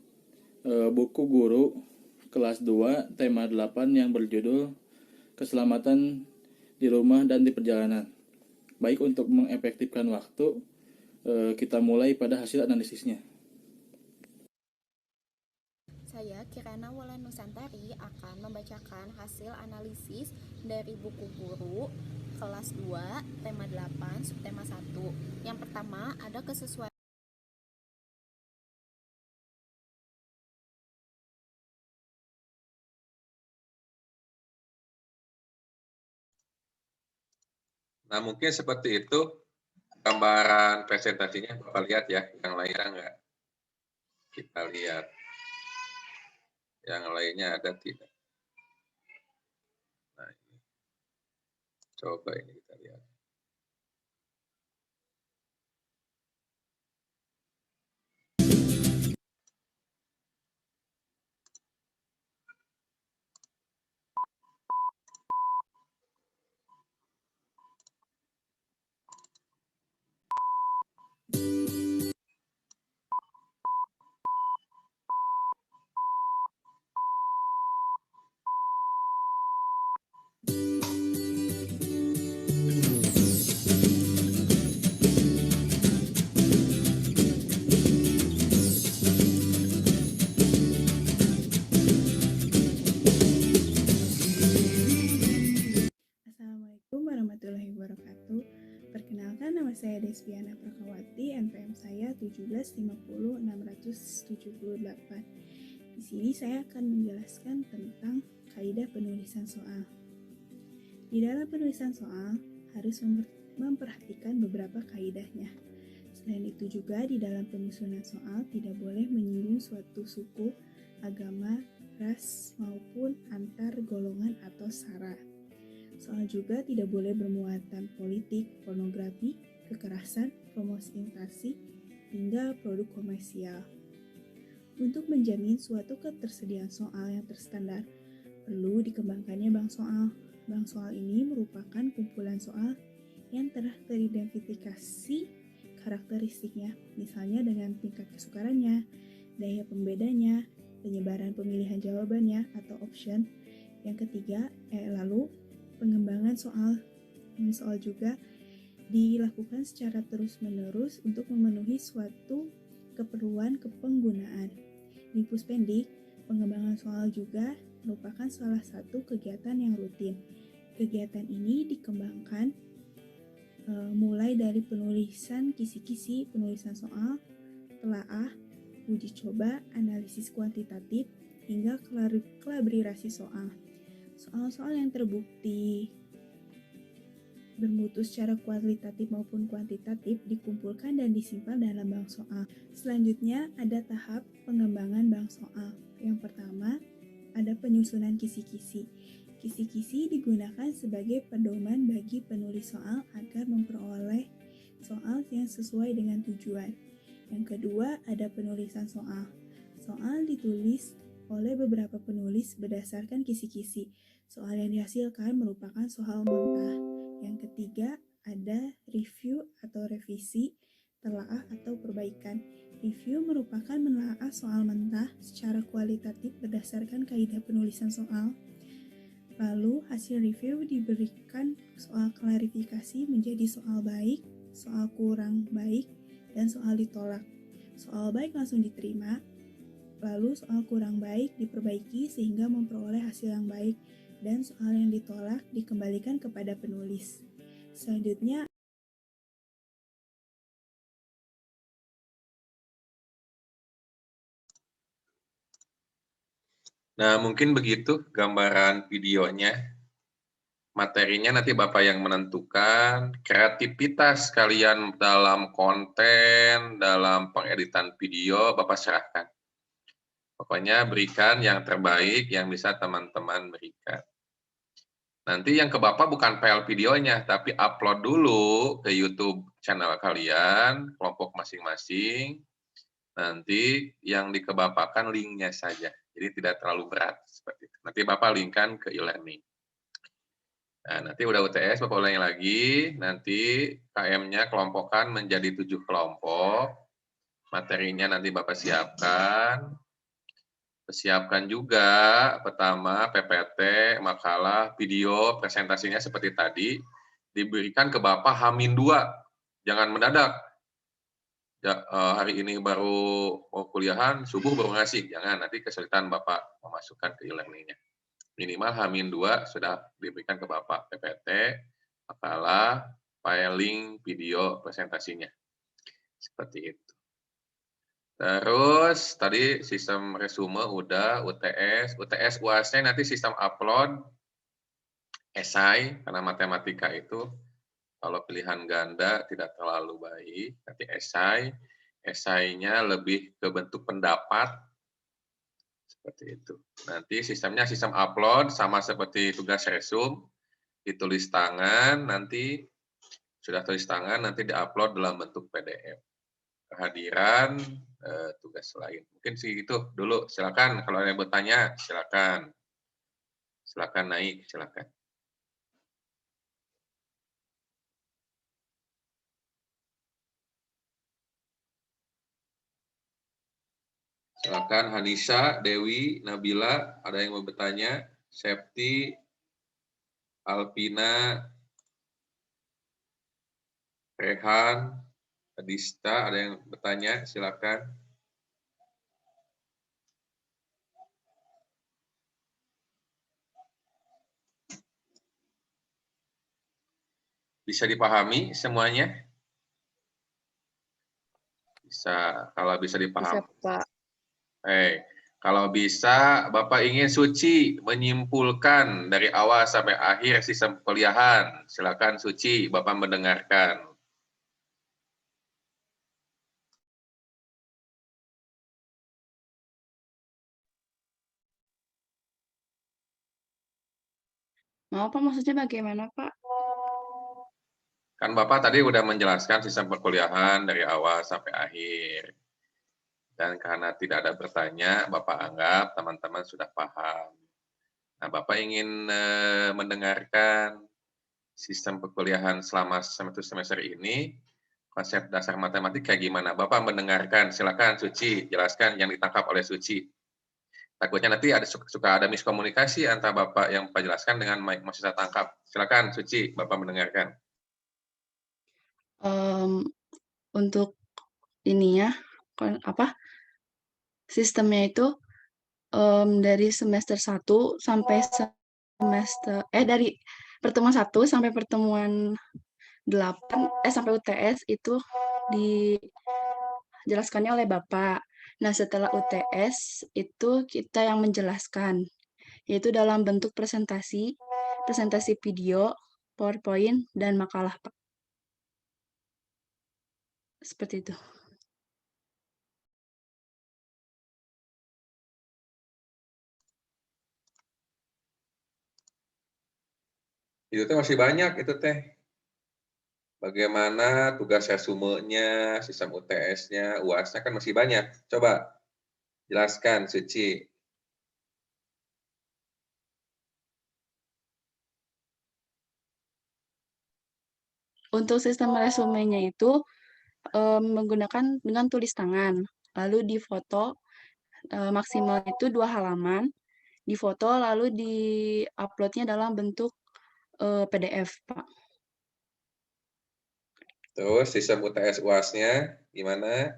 buku guru kelas 2 tema 8 yang berjudul Keselamatan di Rumah dan di Perjalanan. Baik, untuk mengefektifkan waktu, kita mulai pada hasil analisisnya. Saya Kirana Wulan Nusantari akan membacakan hasil analisis dari buku guru kelas 2 tema 8 subtema 1. Yang pertama ada kesesuaian Nah, mungkin seperti itu gambaran presentasinya. Bapak lihat ya, yang lainnya enggak? Kita lihat. Yang lainnya ada tidak? Nah, ini. Coba ini kita lihat. saya Desviana Prakawati, NPM saya 1750678. Di sini saya akan menjelaskan tentang kaidah penulisan soal. Di dalam penulisan soal harus memperhatikan beberapa kaidahnya. Selain itu juga di dalam penyusunan soal tidak boleh menyinggung suatu suku, agama, ras, maupun antar golongan atau sara. Soal juga tidak boleh bermuatan politik, pornografi, kekerasan, promosi invasi, hingga produk komersial. Untuk menjamin suatu ketersediaan soal yang terstandar, perlu dikembangkannya bank soal. Bank soal ini merupakan kumpulan soal yang telah teridentifikasi karakteristiknya, misalnya dengan tingkat kesukarannya, daya pembedanya, penyebaran pemilihan jawabannya atau option. Yang ketiga, lalu pengembangan soal. Soal juga dilakukan secara terus-menerus untuk memenuhi suatu keperluan kepenggunaan. Di Puspendik, pengembangan soal juga merupakan salah satu kegiatan yang rutin. Kegiatan ini dikembangkan mulai dari penulisan kisi-kisi, penulisan soal, telaah, uji coba, analisis kuantitatif, hingga kolaborasi soal. Soal-soal yang terbukti bermutu secara kualitatif maupun kuantitatif dikumpulkan dan disimpan dalam bank soal. Selanjutnya ada tahap pengembangan bank soal. Yang pertama ada penyusunan kisi-kisi. Kisi-kisi digunakan sebagai pedoman bagi penulis soal agar memperoleh soal yang sesuai dengan tujuan. Yang kedua ada penulisan soal. Soal ditulis oleh beberapa penulis berdasarkan kisi-kisi. Soal yang dihasilkan merupakan soal mentah. Yang ketiga ada review atau revisi, telaah atau perbaikan. Review merupakan menelaah soal mentah secara kualitatif berdasarkan kaidah penulisan soal. Lalu hasil review diberikan soal klarifikasi menjadi soal baik, soal kurang baik, dan soal ditolak. Soal baik langsung diterima, lalu soal kurang baik diperbaiki sehingga memperoleh hasil yang baik, dan soal yang ditolak dikembalikan kepada penulis. Selanjutnya, Nah, mungkin begitu gambaran videonya. Materinya nanti Bapak yang menentukan. Kreativitas kalian dalam konten, dalam pengeditan video, Bapak serahkan. Pokoknya berikan yang terbaik yang bisa teman-teman berikan. Nanti yang ke Bapak bukan file videonya, tapi upload dulu ke YouTube channel kalian, kelompok masing-masing. Nanti yang dikebapakan linknya saja. Jadi tidak terlalu berat seperti itu. Nanti Bapak linkkan ke e-learning. Nah, nanti udah UTS, Bapak ulangi lagi. Nanti KM-nya kelompokkan menjadi 7 kelompok. Materinya nanti Bapak siapkan. Siapkan juga pertama PPT, makalah, video, presentasinya seperti tadi. Diberikan ke Bapak H-2. Jangan mendadak. Ya, hari ini baru mau kuliahan, subuh baru ngasih. Jangan, nanti kesulitan Bapak memasukkan ke e-learning-nya. Minimal H-2 sudah diberikan ke Bapak PPT, makalah, filing, video, presentasinya. Seperti itu. Terus, tadi sistem resume udah, UTS UAS-nya nanti sistem upload, esai, karena matematika itu, kalau pilihan ganda tidak terlalu baik, nanti esainya lebih ke bentuk pendapat, seperti itu. Nanti sistemnya sistem upload, sama seperti tugas resum, ditulis tangan, nanti sudah tulis tangan, nanti diupload dalam bentuk PDF. Kehadiran, tugas lain. Mungkin sih itu dulu, silakan kalau ada yang bertanya, silakan. Silakan naik, silakan. Silakan Hanisa, Dewi, Nabila, ada yang mau bertanya? Septi, Alpina, Rehan, Adista, ada yang bertanya? Silakan. Bisa dipahami semuanya? Kalau bisa Bisa, dipaham. Pak. Kalau bisa, Bapak ingin Suci menyimpulkan dari awal sampai akhir sistem perkuliahan. Silakan Suci, Bapak mendengarkan. Maaf Pak, maksudnya bagaimana Pak? Kan Bapak tadi udah menjelaskan sistem perkuliahan dari awal sampai akhir. Dan karena tidak ada bertanya, Bapak anggap teman-teman sudah paham. Nah, Bapak ingin mendengarkan sistem perkuliahan selama semester ini, konsep dasar matematik kayak gimana? Bapak mendengarkan, silakan Suci, jelaskan yang ditangkap oleh Suci. Takutnya nanti suka ada miskomunikasi antara Bapak yang Bapak jelaskan dengan mahasiswa tangkap. Silakan Suci, Bapak mendengarkan. Untuk ininya, sistemnya itu dari semester 1 sampai dari pertemuan 1 sampai pertemuan 8 sampai UTS itu dijelaskannya oleh Bapak. Nah, setelah UTS itu kita yang menjelaskan, yaitu dalam bentuk presentasi video, PowerPoint, dan makalah, Pak. Seperti itu. Itu teh masih banyak itu teh. Bagaimana tugas resumenya, sistem UTS-nya, UAS-nya kan masih banyak. Coba jelaskan Suci. Untuk sistem resumenya itu menggunakan dengan tulis tangan, lalu difoto, maksimal itu 2 halaman, difoto lalu di-upload-nya dalam bentuk PDF, Pak. Terus sistem UTS UAS-nya gimana?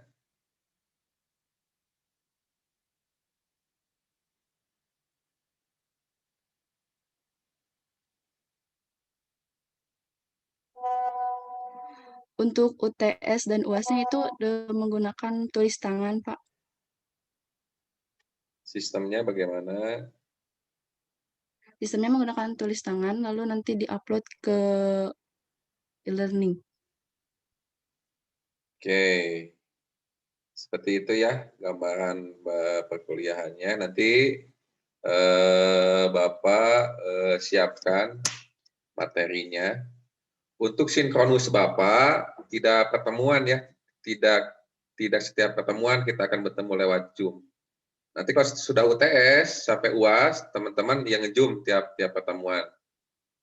Untuk UTS dan UAS-nya itu menggunakan tulis tangan, Pak. Sistemnya bagaimana? Sistemnya menggunakan tulis tangan, lalu nanti di-upload ke e-learning. Oke. Seperti itu ya gambaran perkuliahannya. Nanti Bapak siapkan materinya. Untuk sinkronus Bapak tidak pertemuan ya, tidak setiap pertemuan kita akan bertemu lewat Zoom. Nanti kalau sudah UTS sampai UAS, teman-teman yang nge-Zoom tiap pertemuan.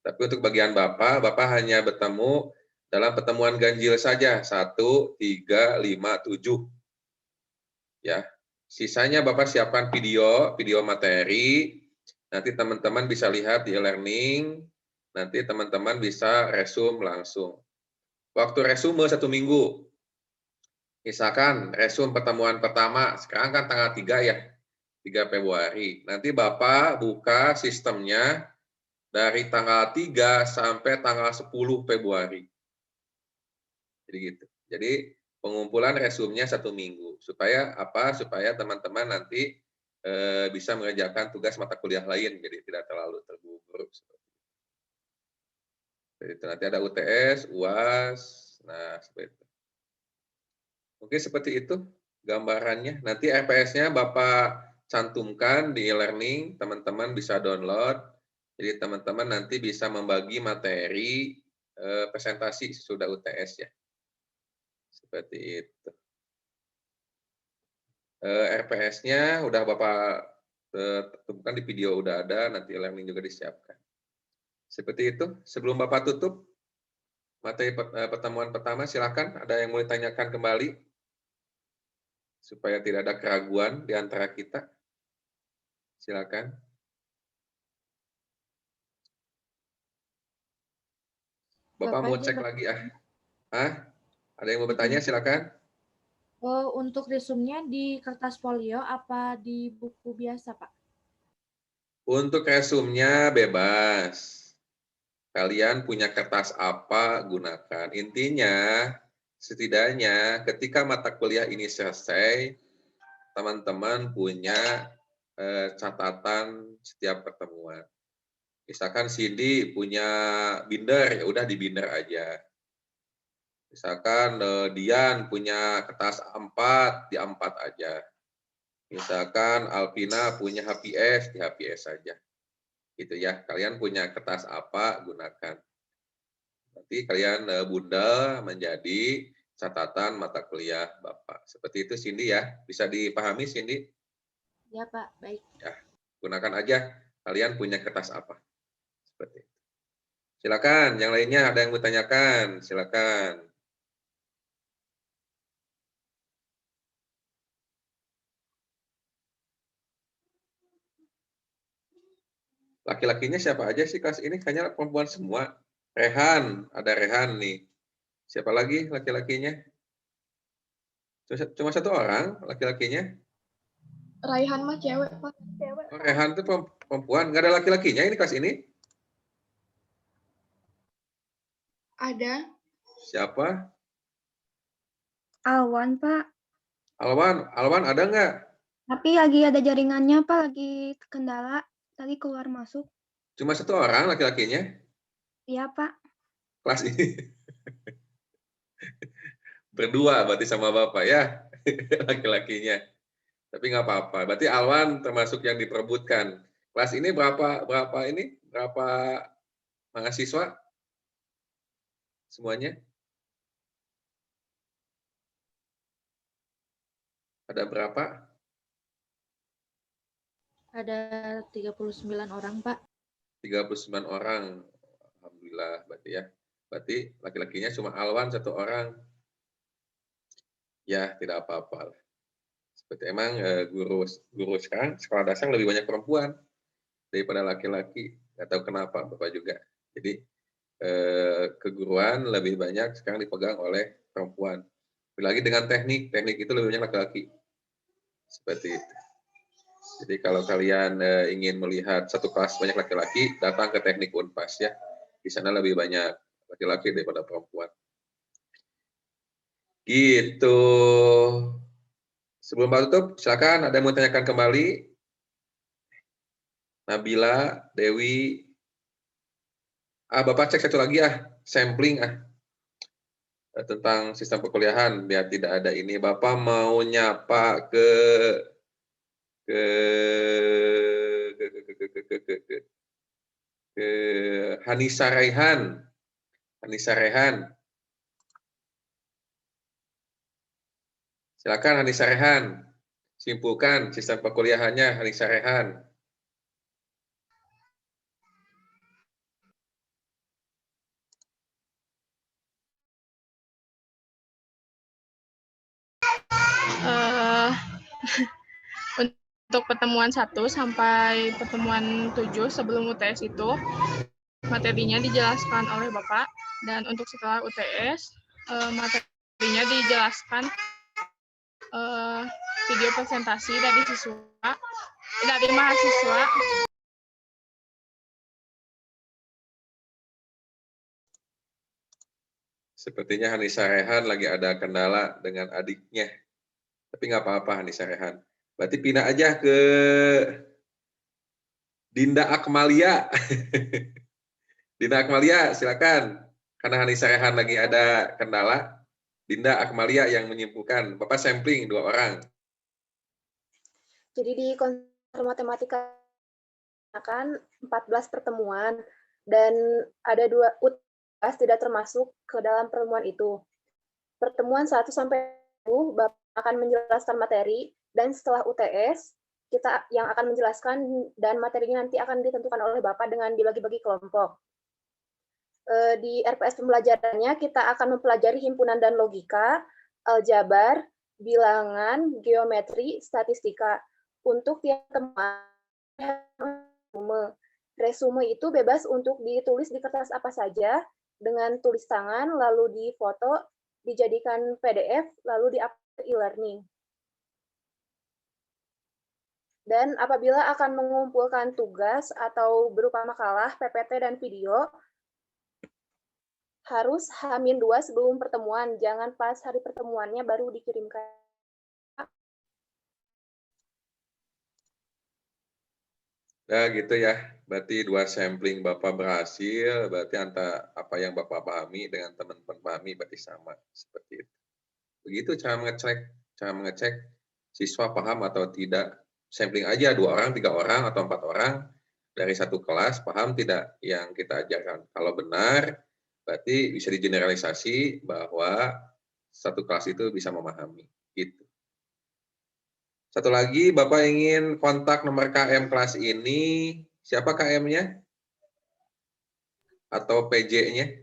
Tapi untuk bagian Bapak hanya bertemu dalam pertemuan ganjil saja, 1, 3, 5, 7. Ya, sisanya Bapak siapkan video materi, nanti teman-teman bisa lihat di e-learning, nanti teman-teman bisa resume langsung. Waktu resume 1 minggu. Misalkan resume pertemuan pertama, sekarang kan tanggal 3 ya, 3 Februari. Nanti Bapak buka sistemnya dari tanggal 3 sampai tanggal 10 Februari. Jadi gitu. Jadi pengumpulan resumenya 1 minggu. Supaya apa? Supaya teman-teman nanti bisa mengerjakan tugas mata kuliah lain, jadi tidak terlalu terburu-buru. Jadi nanti ada UTS, UAS, nah seperti itu. Mungkin seperti itu gambarannya. Nanti RPS-nya Bapak cantumkan di e-learning, teman-teman bisa download. Jadi teman-teman nanti bisa membagi materi presentasi sesudah UTS ya. Seperti itu. RPS-nya udah Bapak temukan di video udah ada, nanti e-learning juga disiapkan. Seperti itu. Sebelum Bapak tutup materi pertemuan pertama, silakan ada yang mau ditanyakan kembali supaya tidak ada keraguan di antara kita. Silakan. Bapak mau cek lagi Ada yang mau bertanya, silakan. Untuk resumnya di kertas folio apa di buku biasa, Pak? Untuk resumnya bebas. Kalian punya kertas apa, gunakan. Intinya, setidaknya ketika mata kuliah ini selesai, teman-teman punya catatan setiap pertemuan. Misalkan Cindy punya binder, ya udah di binder aja. Misalkan Dian punya kertas A4, di A4 aja. Misalkan Alvina punya HPS, di HPS saja. Gitu ya, kalian punya kertas apa, gunakan. Nanti kalian bundel menjadi catatan mata kuliah Bapak. Seperti itu Cindy ya, bisa dipahami Cindy? Ya, Pak. Baik. Ya, gunakan aja kalian punya kertas apa. Seperti itu. Silakan, yang lainnya ada yang mau tanyakan, silakan. Laki-lakinya siapa aja sih kelas ini? Kayaknya perempuan semua. Rehan, ada Rehan nih. Siapa lagi laki-lakinya? Cuma satu orang laki-lakinya? Raihan mah cewek, Pak. Oh, Rehan itu perempuan, nggak ada laki-lakinya ini kelas ini? Ada. Siapa? Alwan, Pak. Alwan ada nggak? Tapi lagi ada jaringannya, Pak. Lagi kendala. Tadi keluar masuk. Cuma satu orang laki-lakinya? Iya, Pak. Kelas ini. Berdua berarti sama Bapak ya, laki-lakinya. Tapi nggak apa-apa. Berarti Alwan termasuk yang diperebutkan. Kelas ini berapa mahasiswa? Semuanya? Ada berapa? Ada 39 orang, Pak. 39 orang. Alhamdulillah berarti ya. Berarti laki-lakinya cuma Alwan satu orang. Ya, tidak apa-apa. Seperti emang guru sekarang sekolah dasar lebih banyak perempuan daripada laki-laki. Nggak tahu kenapa Bapak juga. Jadi keguruan lebih banyak sekarang dipegang oleh perempuan. Lagi dengan teknik itu lebih banyak laki-laki. Seperti itu. Jadi kalau kalian ingin melihat satu kelas banyak laki-laki, datang ke teknik Unpas ya. Di sana lebih banyak laki-laki daripada perempuan. Gitu. Sebelum Pak tutup, silakan ada yang mau tanyakan kembali. Nabila, Dewi. Bapak cek satu lagi sampling tentang sistem perkuliahan biar tidak ada ini. Bapak mau nyapa ke Hanisa Rehan. Silakan Hanisa Rehan. Simpulkan sistem perkuliahannya Hanisa Rehan. Untuk pertemuan 1 sampai pertemuan 7 sebelum UTS itu materinya dijelaskan oleh Bapak, dan untuk setelah UTS materinya dijelaskan video presentasi dari mahasiswa. Sepertinya Hanisa Rehan lagi ada kendala dengan adiknya. Tapi nggak apa-apa Hanisa Rehan. Berarti pindah aja ke Dinda Akmalia. Dinda Akmalia, silakan. Karena Hanisa Rehan lagi ada kendala, Dinda Akmalia yang menyimpulkan. Bapak sampling 2 orang. Jadi di konser matematika akan 14 pertemuan dan ada 2 UTS tidak termasuk ke dalam pertemuan itu. Pertemuan 1 sampai 10 Bapak akan menjelaskan materi, dan setelah UTS kita yang akan menjelaskan dan materinya nanti akan ditentukan oleh Bapak dengan dibagi-bagi kelompok. Di RPS pembelajarannya kita akan mempelajari himpunan dan logika, aljabar, bilangan, geometri, statistika. Untuk tiap teman, resume itu bebas untuk ditulis di kertas apa saja dengan tulis tangan, lalu difoto, dijadikan PDF, lalu di-upload ke e-learning. Dan apabila akan mengumpulkan tugas atau berupa makalah, PPT, dan video, harus H-2 sebelum pertemuan, jangan pas hari pertemuannya baru dikirimkan. Nah, gitu ya. Berarti 2 sampling Bapak berhasil, berarti antara apa yang Bapak pahami dengan teman-teman pahami berarti sama, seperti itu. Begitu cara mengecek siswa paham atau tidak. Sampling aja 2 orang, 3 orang, atau 4 orang dari satu kelas paham tidak yang kita ajarkan. Kalau benar, berarti bisa digeneralisasi bahwa satu kelas itu bisa memahami. Gitu. Satu lagi, Bapak ingin kontak nomor KM kelas ini, siapa KM-nya? Atau PJ-nya?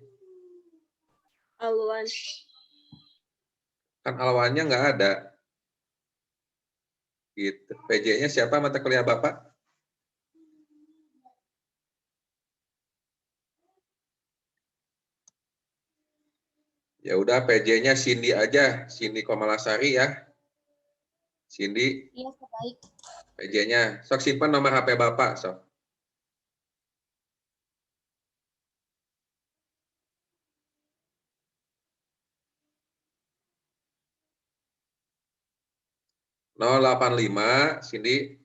Alwan. Kan Alwannya nggak ada. Gitu. PJ-nya siapa mata kuliah Bapak? Ya udah, PJ-nya Cindy aja, Cindy Komalasari ya. Cindy. Iya, baik. PJ-nya. Sok simpan nomor HP Bapak, sok. (085) Cindy.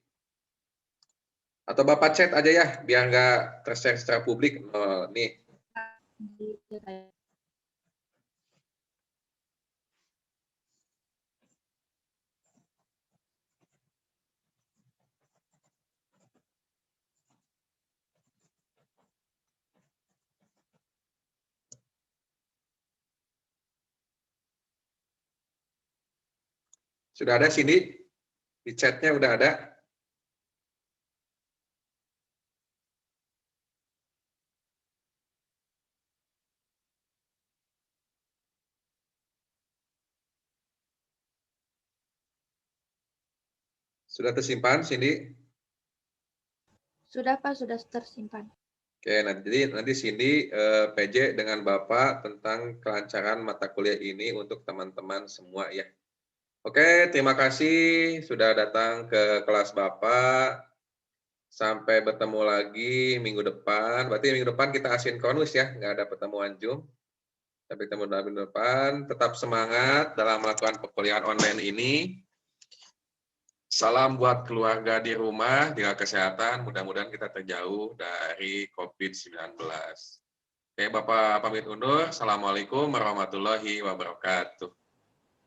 Atau Bapak chat aja ya, biar nggak ter-share secara publik. Nih. Sudah ada Cindy? Di chatnya udah ada? Sudah tersimpan, Cindy? Sudah, Pak, sudah tersimpan. Oke, nanti Cindy PJ dengan Bapak tentang kelancaran mata kuliah ini untuk teman-teman semua ya. Oke, terima kasih sudah datang ke kelas Bapak. Sampai bertemu lagi minggu depan. Berarti minggu depan kita asinkronus ya, nggak ada pertemuan Zoom. Sampai ketemu minggu depan. Tetap semangat dalam melakukan perkuliahan online ini. Salam buat keluarga di rumah, jaga kesehatan. Mudah-mudahan kita terjauh dari COVID-19. Oke, Bapak pamit undur. Assalamualaikum warahmatullahi wabarakatuh.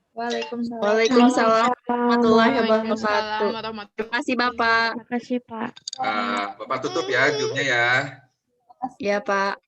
Waalaikumsalam. Waalaikumsalam warahmatullahi wabarakatuh. Terima kasih Bapak. Terima kasih, Pak. Bapak tutup ya Zoom-nya ya. Ya Pak.